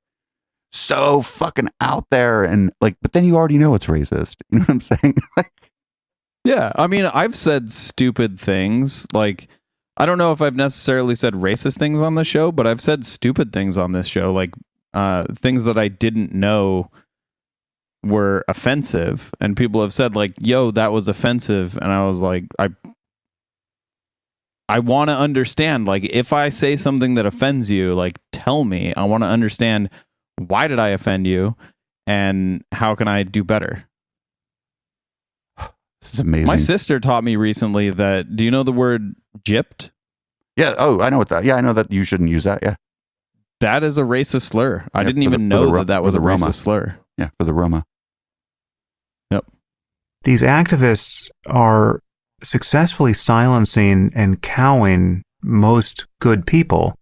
so fucking out there and like, but then you already know it's racist. You know what I'm saying? Like, yeah. I mean, I've said stupid things. Like, I don't know if I've necessarily said racist things on the show, but I've said stupid things on this show. Like things that I didn't know were offensive, and people have said like, yo, that was offensive. And I was like, I want to understand, like, if I say something that offends you, like, tell me. I want to understand, why did I offend you and how can I do better? This is amazing. My sister taught me recently that, do you know the word gypped? Yeah. Oh, I know what that. Yeah, I know that you shouldn't use that. Yeah. That is a racist slur. I didn't even know that was a racist slur. Yeah, for the Roma. Yep. These activists are successfully silencing and cowing most good people.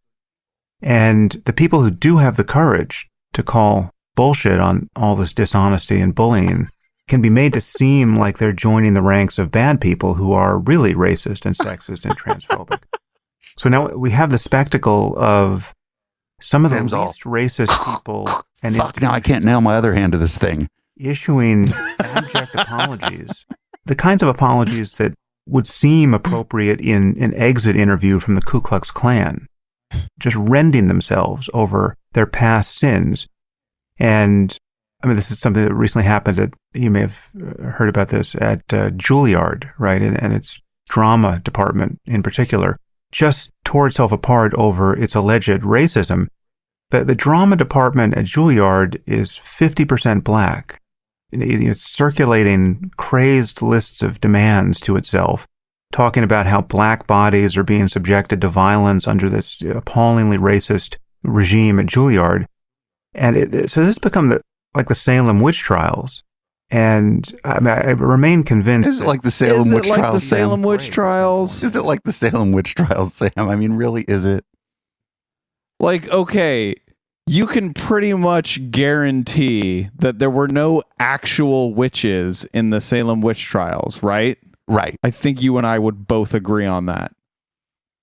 And the people who do have the courage to call bullshit on all this dishonesty and bullying can be made to seem like they're joining the ranks of bad people who are really racist and sexist and transphobic. So now we have the spectacle of some of the least racist people. And fuck, now I can't nail my other hand to this thing. Issuing abject apologies. The kinds of apologies that would seem appropriate in an exit interview from the Ku Klux Klan. Just rending themselves over their past sins. And I mean, this is something that recently happened you may have heard about this at Juilliard, right? And it's drama department in particular, just tore itself apart over its alleged racism. The drama department at Juilliard is 50% black. It's circulating crazed lists of demands to itself, talking about how black bodies are being subjected to violence under this appallingly racist regime at Juilliard. And so this has become like the Salem witch trials. And I remain convinced. Is it like the Salem witch trials? The Salem witch trials? Is it like the Salem witch trials, Sam? I mean, really, is it? Like, okay, you can pretty much guarantee that there were no actual witches in the Salem witch trials, right? Right. I think you and I would both agree on that.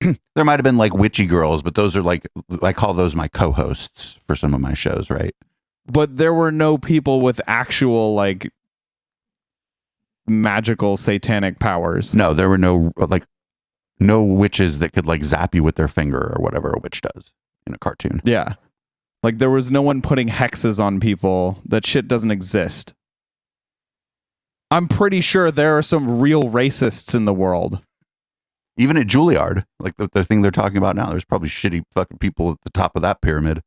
There might have been like witchy girls, but those are like, I call those my co-hosts for some of my shows, right? But there were no people with actual like magical satanic powers. No, there were no witches that could like zap you with their finger or whatever a witch does in a cartoon. Yeah. Like there was no one putting hexes on people. That shit doesn't exist. I'm pretty sure there are some real racists in the world. Even at Juilliard, like the thing they're talking about now, there's probably shitty fucking people at the top of that pyramid.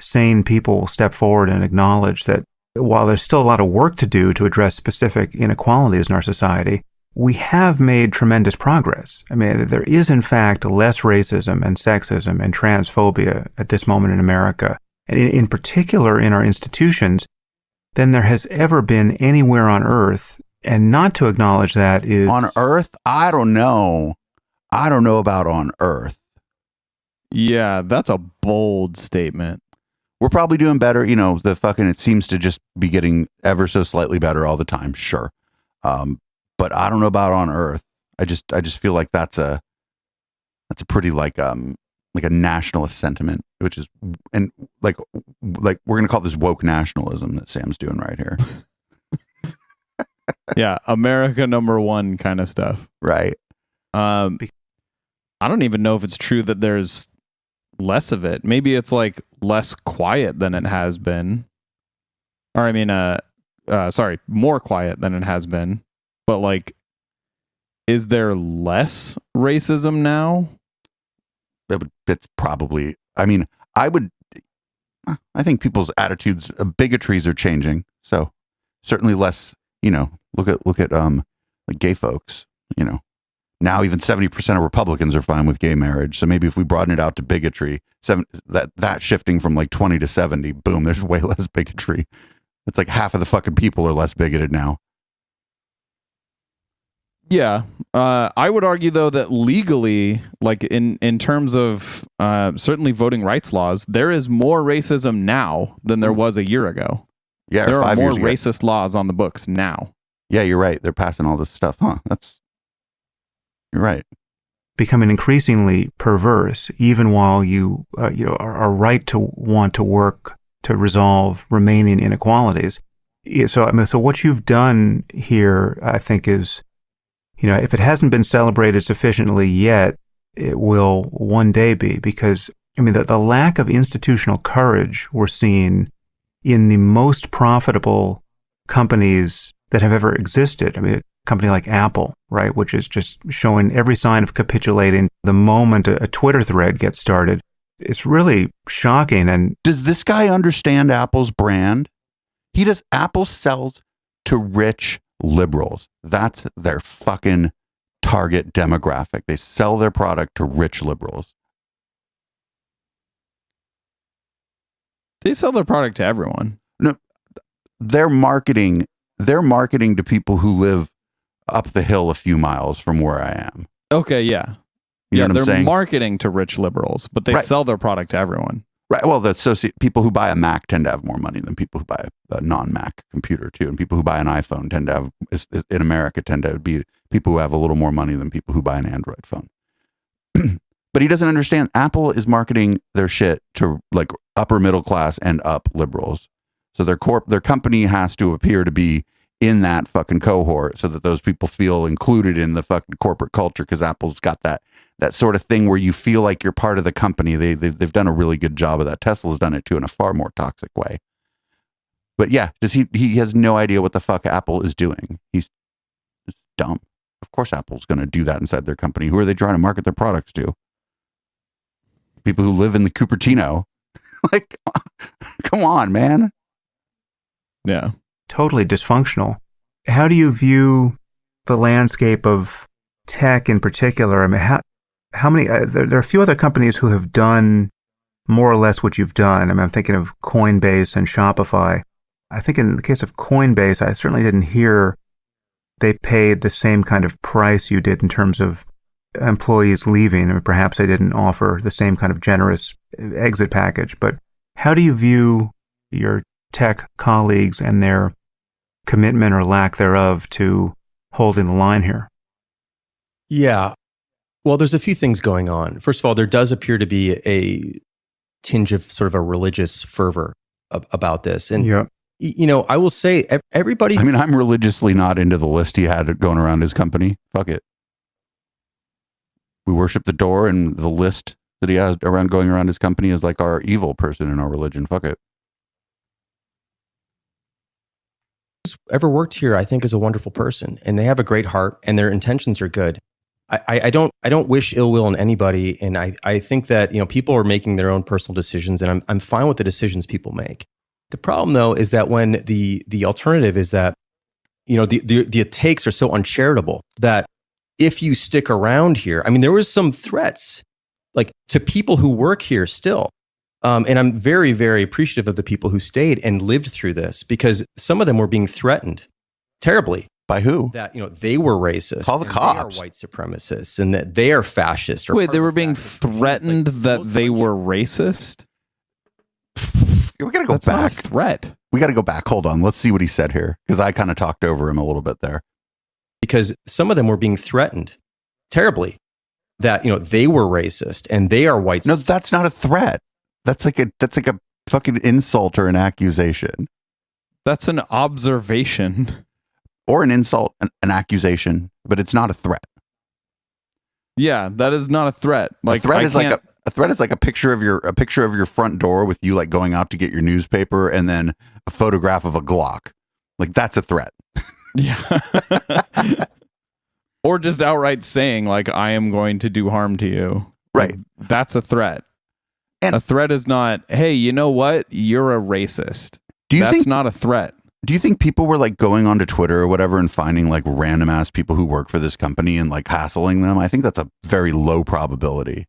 Sane people step forward and acknowledge that while there's still a lot of work to do to address specific inequalities in our society, we have made tremendous progress. I mean, there is in fact less racism and sexism and transphobia at this moment in America, and in particular in our institutions, than there has ever been anywhere on Earth. And not to acknowledge that is... On Earth? I don't know. I don't know about on Earth. Yeah, that's a bold statement. We're probably doing better. You know, it seems to just be getting ever so slightly better all the time. Sure. But I don't know about on Earth. I just feel like that's a pretty like a nationalist sentiment, which is, and like we're going to call this woke nationalism that Sam's doing right here. Yeah. America #1 kind of stuff. Right. I don't even know if it's true that there's less of it. Maybe it's like less quiet than it has been. Or I mean, more quiet than it has been. But like, is there less racism now? It's probably, I mean, I think people's attitudes, bigotries are changing. So certainly less, you know, look at like gay folks, you know, now even 70% of Republicans are fine with gay marriage. So maybe if we broaden it out to bigotry, that shifting from like 20 to 70, boom, there's way less bigotry. It's like half of the fucking people are less bigoted now. Yeah. I would argue, though, that legally, like in terms of certainly voting rights laws, there is more racism now than there was a year ago. Yeah, there are more racist laws on the books now. Yeah, you're right. They're passing all this stuff. Huh? You're right. Becoming increasingly perverse, even while you are right to want to work to resolve remaining inequalities. So what you've done here, I think, is, you know, if it hasn't been celebrated sufficiently yet, it will one day be, because, I mean, the lack of institutional courage we're seeing in the most profitable companies that have ever existed. I mean, a company like Apple, right, which is just showing every sign of capitulating the moment a Twitter thread gets started. It's really shocking. And does this guy understand Apple's brand? Apple sells to rich liberals. That's their fucking target demographic. They sell their product to rich liberals. They sell their product to everyone. No, they're marketing to people who live up the hill a few miles from where I am. Okay, yeah. You know what I'm they're saying? Marketing to rich liberals, but they sell their product to everyone. Right. Well, people who buy a Mac tend to have more money than people who buy a non-Mac computer too, and people who buy an iPhone tend to have, in America, tend to be people who have a little more money than people who buy an Android phone. But he doesn't understand. Apple is marketing their shit to like upper middle class and up liberals. So their company has to appear to be in that fucking cohort so that those people feel included in the fucking corporate culture, because Apple's got that sort of thing where you feel like you're part of the company. They've done a really good job of that. Tesla's done it too in a far more toxic way. But yeah, he has no idea what the fuck Apple is doing. He's just dumb. Of course Apple's going to do that inside their company. Who are they trying to market their products to? People who live in the Cupertino. Like, come on, man. Yeah. Totally dysfunctional. How do you view the landscape of tech in particular? I mean, how many, there are a few other companies who have done more or less what you've done. I mean, I'm thinking of Coinbase and Shopify. I think in the case of Coinbase, I certainly didn't hear they paid the same kind of price you did in terms of employees leaving. I mean, perhaps they didn't offer the same kind of generous exit package. But how do you view your tech colleagues and their commitment or lack thereof to holding the line here? Yeah. Well, there's a few things going on. First of all, there does appear to be a tinge of sort of a religious fervor about this. And, you know, I will say everybody... I mean, I'm religiously not into the list he had going around his company. Fuck it. We worship the door, and the list that he has around going around his company is like our evil person in our religion. Fuck it. Ever worked here, I think, is a wonderful person, and they have a great heart, and their intentions are good. I don't wish ill will on anybody, and I think that, you know, people are making their own personal decisions, and I'm fine with the decisions people make. The problem, though, is that when the alternative is that, you know, the takes are so uncharitable that if you stick around here, I mean, there was some threats like to people who work here still. And I'm very, very appreciative of the people who stayed and lived through this, because some of them were being threatened terribly. By who? That, you know, they were racist. Call the cops. They are white supremacists, and that they are fascist. Wait, they were being threatened that they were racist? We got to go That's back. Not a threat. We got to go back. Hold on. Let's see what he said here, because I kind of talked over him a little bit there. Because some of them were being threatened terribly that, you know, they were racist and they are white. No, that's not a threat. That's like a fucking insult or an accusation. That's an observation. Or an insult, an accusation, but it's not a threat. Yeah, that is not a threat. Like, a threat is like a picture of your front door with you like going out to get your newspaper, and then a photograph of a Glock. Like, that's a threat. Yeah. Or just outright saying, like, I am going to do harm to you. Right. Like, that's a threat. And a threat is not, hey, you know what? You're a racist. That's not a threat. Do you think people were like going onto Twitter or whatever and finding like random ass people who work for this company and like hassling them? I think that's a very low probability.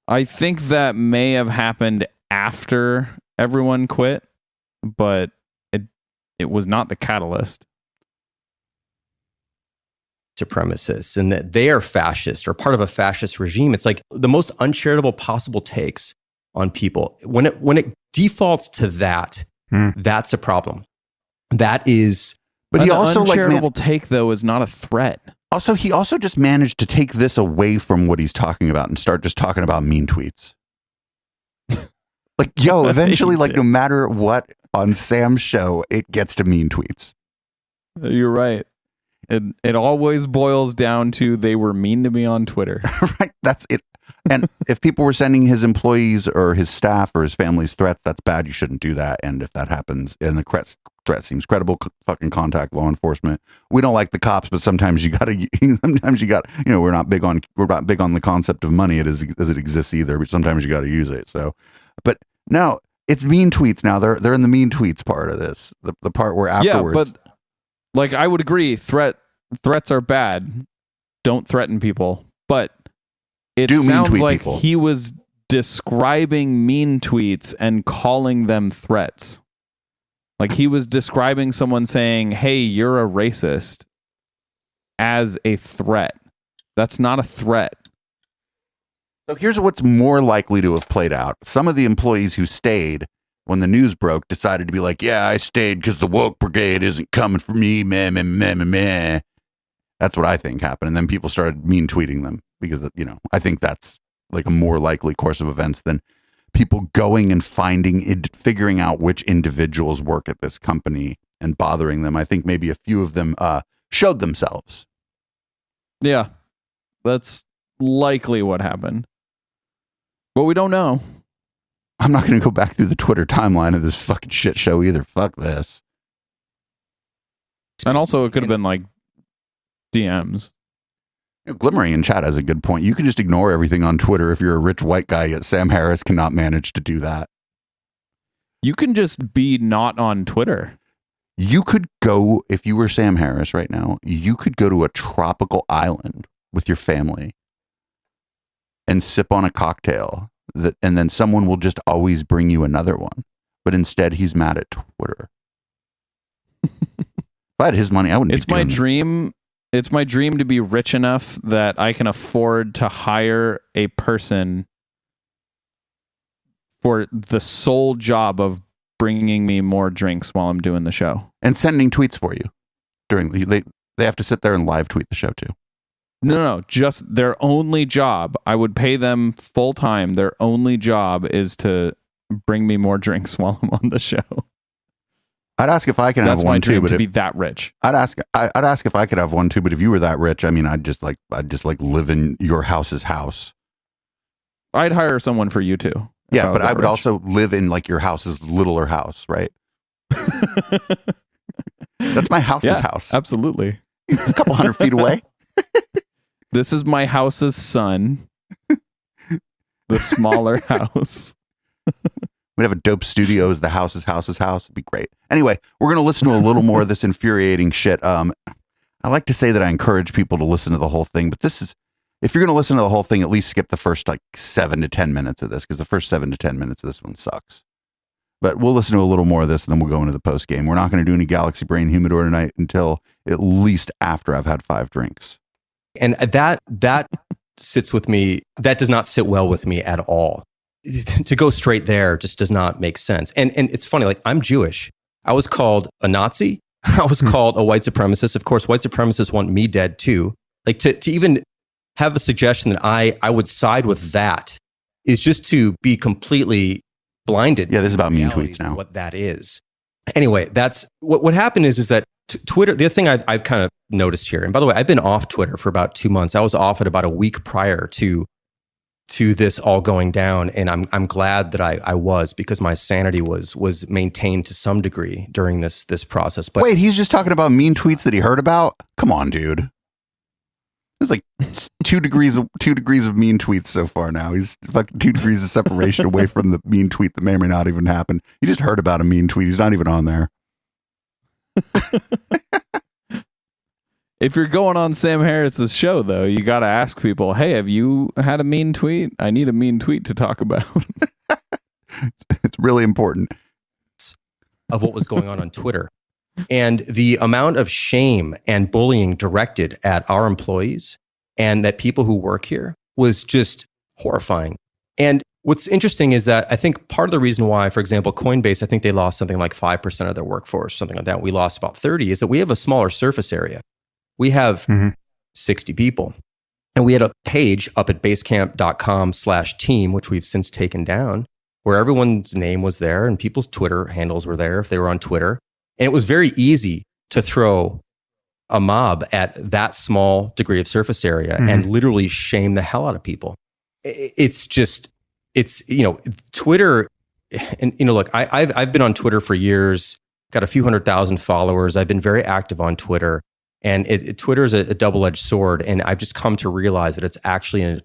I think that may have happened after everyone quit, but it was not the catalyst. Supremacists, and that they are fascist or part of a fascist regime. It's like the most uncharitable possible takes on people. When it defaults to that, that's a problem. That is, but he also uncharitable take though is not a threat. Also, he also just managed to take this away from what he's talking about and start just talking about mean tweets. Like, yo, eventually, like, no matter what on Sam's show, it gets to mean tweets. You're right. It always boils down to they were mean to me on Twitter. Right. That's it. And if people were sending his employees or his staff or his family's threats, that's bad. You shouldn't do that. And if that happens and the threat seems credible, fucking contact law enforcement. We don't like the cops, but sometimes you got to, you know, we're not big on the concept of money as it exists either, but sometimes you got to use it. So, but no, it's mean tweets now. They're in the mean tweets part of this, the part where afterwards. Yeah, but like, I would agree. Threats are bad. Don't threaten people. But it sounds like people. He was describing mean tweets and calling them threats. Like, he was describing someone saying, hey, you're a racist, as a threat. That's not a threat. So here's what's more likely to have played out. Some of the employees who stayed when the news broke decided to be like, yeah, I stayed because the woke brigade isn't coming for me, meh, meh, meh, meh, meh. That's what I think happened. And then people started mean tweeting them because, you know, I think that's like a more likely course of events than people going and figuring out which individuals work at this company and bothering them. I think maybe a few of them showed themselves. Yeah, that's likely what happened. But we don't know. I'm not going to go back through the Twitter timeline of this fucking shit show either. Fuck this. And also, it could have been like DMs. Glimmering in chat has a good point. You can just ignore everything on Twitter if you're a rich white guy, yet Sam Harris cannot manage to do that. You can just be not on Twitter. You could go, if you were Sam Harris right now, you could go to a tropical island with your family and sip on a cocktail, and then someone will just always bring you another one. But instead, he's mad at Twitter. If I had his money, I wouldn't. It's my dream. It's my dream to be rich enough that I can afford to hire a person for the sole job of bringing me more drinks while I'm doing the show and sending tweets for you during they have to sit there and live tweet the show too. No, just their only job. I would pay them full time. Their only job is to bring me more drinks while I'm on the show. I'd ask if I can have one too, but to be that rich. I'd ask if I could have one too, but if you were that rich, I mean, I'd just like live in your house's house. I'd hire someone for you too. Yeah, but I would also live in like your house's littler house, right? That's my house's house. Absolutely. A couple 100 feet away. This is my house's son. The smaller house. We'd have a dope studio as the house's house. It'd be great. Anyway, we're going to listen to a little more of this infuriating shit. I like to say that I encourage people to listen to the whole thing, but this is, if you're going to listen to the whole thing, at least skip the first like 7 to 10 minutes of this, because the first 7 to 10 minutes of this one sucks. But we'll listen to a little more of this, and then we'll go into the post game. We're not going to do any Galaxy Brain Humidor tonight until at least after I've had 5 drinks. And that sits with me. That does not sit well with me at all. To go straight there just does not make sense. And it's funny, like, I'm Jewish. I was called a Nazi. I was called a white supremacist. Of course, white supremacists want me dead too. Like, to even have a suggestion that I would side with that is just to be completely blinded. Yeah, this is about mean tweets now. What that is. Anyway, that's what happened is that Twitter, the other thing I've kind of noticed here, and by the way, I've been off Twitter for about 2 months. I was off it about a week prior to this all going down, and I'm glad that I was, because my sanity was maintained to some degree during this process. But wait, he's just talking about mean tweets that he heard about? Come on, dude. There's like 2 degrees of mean tweets so far now. He's fucking 2 degrees of separation away from the mean tweet that may or may not even happen. He just heard about a mean tweet. He's not even on there. If you're going on Sam Harris's show, though, you got to ask people, hey, have you had a mean tweet? I need a mean tweet to talk about. It's really important. Of what was going on Twitter. And the amount of shame and bullying directed at our employees and that people who work here was just horrifying. And what's interesting is that I think part of the reason why, for example, Coinbase, I think they lost something like 5% of their workforce, something like that. We lost about 30, is that we have a smaller surface area. We have 60 people. And we had a page up at basecamp.com/team, which we've since taken down, where everyone's name was there and people's Twitter handles were there if they were on Twitter. And it was very easy to throw a mob at that small degree of surface area and literally shame the hell out of people. It's Twitter. And, look, I've been on Twitter for years, got a few 100,000 followers. I've been very active on Twitter. And Twitter is a double-edged sword. And I've just come to realize that it's actually a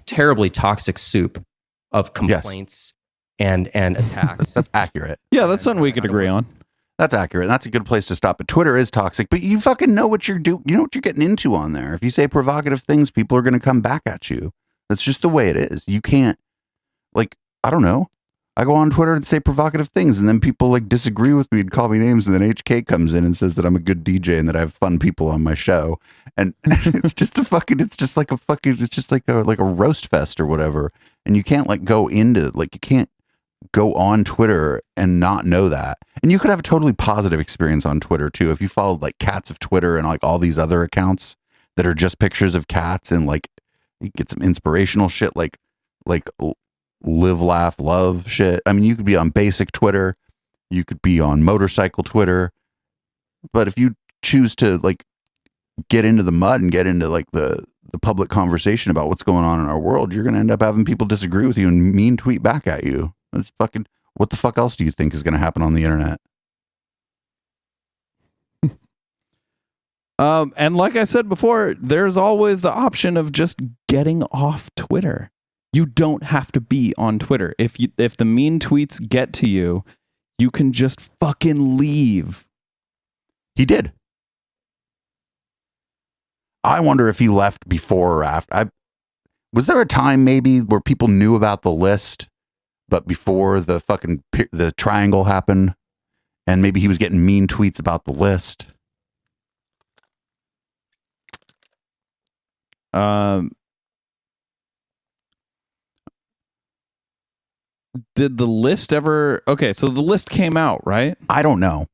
terribly toxic soup of complaints and attacks. That's accurate. Yeah, that's something we could agree on. That's accurate. That's a good place to stop. But Twitter is toxic, but you fucking know what you're doing. You know what you're getting into on there. If you say provocative things, people are going to come back at you. That's just the way it is. You can't, like, I don't know. I go on Twitter and say provocative things, and then people like disagree with me and call me names, and then HK comes in and says that I'm a good DJ and that I have fun people on my show. And it's just like a roast fest or whatever. And you can't like go into, like, you can't go on Twitter and not know that. And you could have a totally positive experience on Twitter too. If you followed like Cats of Twitter and like all these other accounts that are just pictures of cats, and like you get some inspirational shit, like live, laugh, love shit. I mean, you could be on basic Twitter, you could be on motorcycle Twitter, but if you choose to like get into the mud and get into like the public conversation about what's going on in our world, you're going to end up having people disagree with you and mean tweet back at you. It's fucking. What the fuck else do you think is going to happen on the internet? And like I said before, there's always the option of just getting off Twitter. You don't have to be on Twitter. If the mean tweets get to you, you can just fucking leave. He did. I wonder if he left before or after. Was there a time maybe where people knew about the list, but before the triangle happened, and maybe he was getting mean tweets about the list? Did the list ever? Okay, so the list came out, right? I don't know.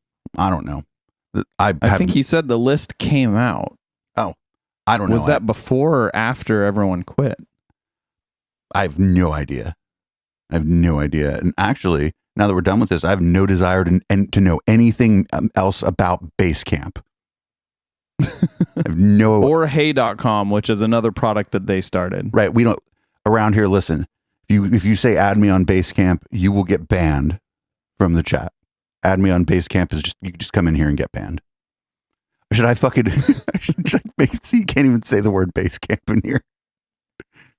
I think he said the list came out. Oh, I don't know. Was that before or after everyone quit? I have no idea. And actually, now that we're done with this, I have no desire to know anything else about Basecamp. I have no. Or Hey.com, which is another product that they started. Right. We don't around here. Listen, if you say add me on Basecamp, you will get banned from the chat. Add me on Basecamp is you can just come in here and get banned. Should I fucking make it so you can't even say the word Basecamp in here?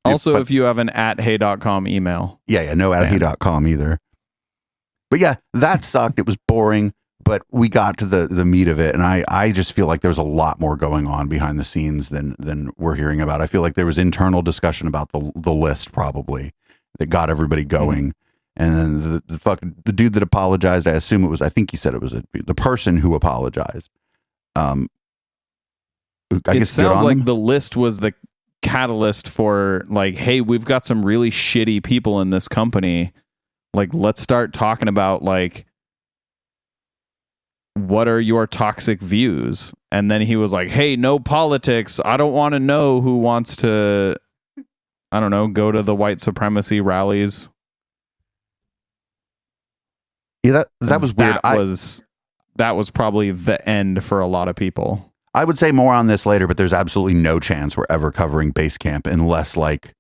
Also, if you have an @hey.com email. Yeah, no @hey.com either. But yeah, that sucked. It was boring, but we got to the meat of it, and I just feel like there's a lot more going on behind the scenes than we're hearing about. I feel like there was internal discussion about the list probably that got everybody going. And then the dude that apologized, I think he said it was the person who apologized. It sounds like the list was the catalyst for like, hey, we've got some really shitty people in this company. Like, let's start talking about like, what are your toxic views? And then he was like, hey, no politics. I don't want to know who wants to, I don't know, go to the white supremacy rallies. Yeah, that was weird. That was probably the end for a lot of people. I would say more on this later, but there's absolutely no chance we're ever covering Basecamp unless like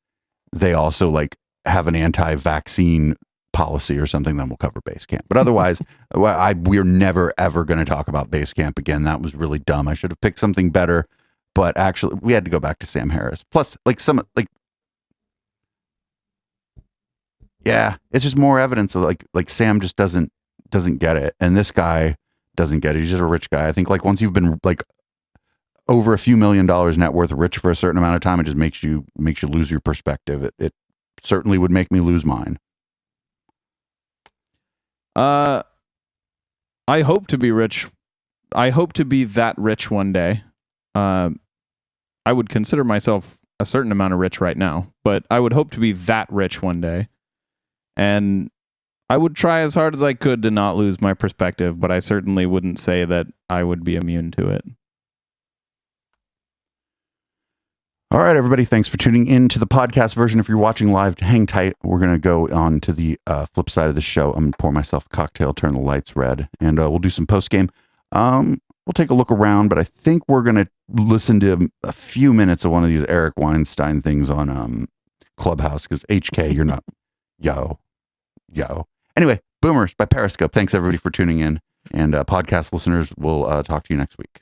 they also like have an anti-vaccine policy or something. Then we'll cover Basecamp. But otherwise, we're never ever going to talk about Basecamp again. That was really dumb. I should have picked something better. But actually, we had to go back to Sam Harris. Plus, yeah, it's just more evidence of like Sam just doesn't get it, and this guy doesn't get it. He's just a rich guy. I think like once you've been like over a few $1 million net worth rich for a certain amount of time, it just makes you lose your perspective. It certainly would make me lose mine. I hope to be rich. I hope to be that rich one day. I would consider myself a certain amount of rich right now, but I would hope to be that rich one day. And I would try as hard as I could to not lose my perspective, but I certainly wouldn't say that I would be immune to it. All right, everybody. Thanks for tuning in to the podcast version. If you're watching live, hang tight. We're going to go on to the flip side of the show. I'm going to pour myself a cocktail, turn the lights red, and we'll do some post-game. We'll take a look around, but I think we're going to listen to a few minutes of one of these Eric Weinstein things on Clubhouse, because HK, you're not... Yo. Anyway, Boomers by Periscope. Thanks, everybody, for tuning in. And podcast listeners, we'll talk to you next week.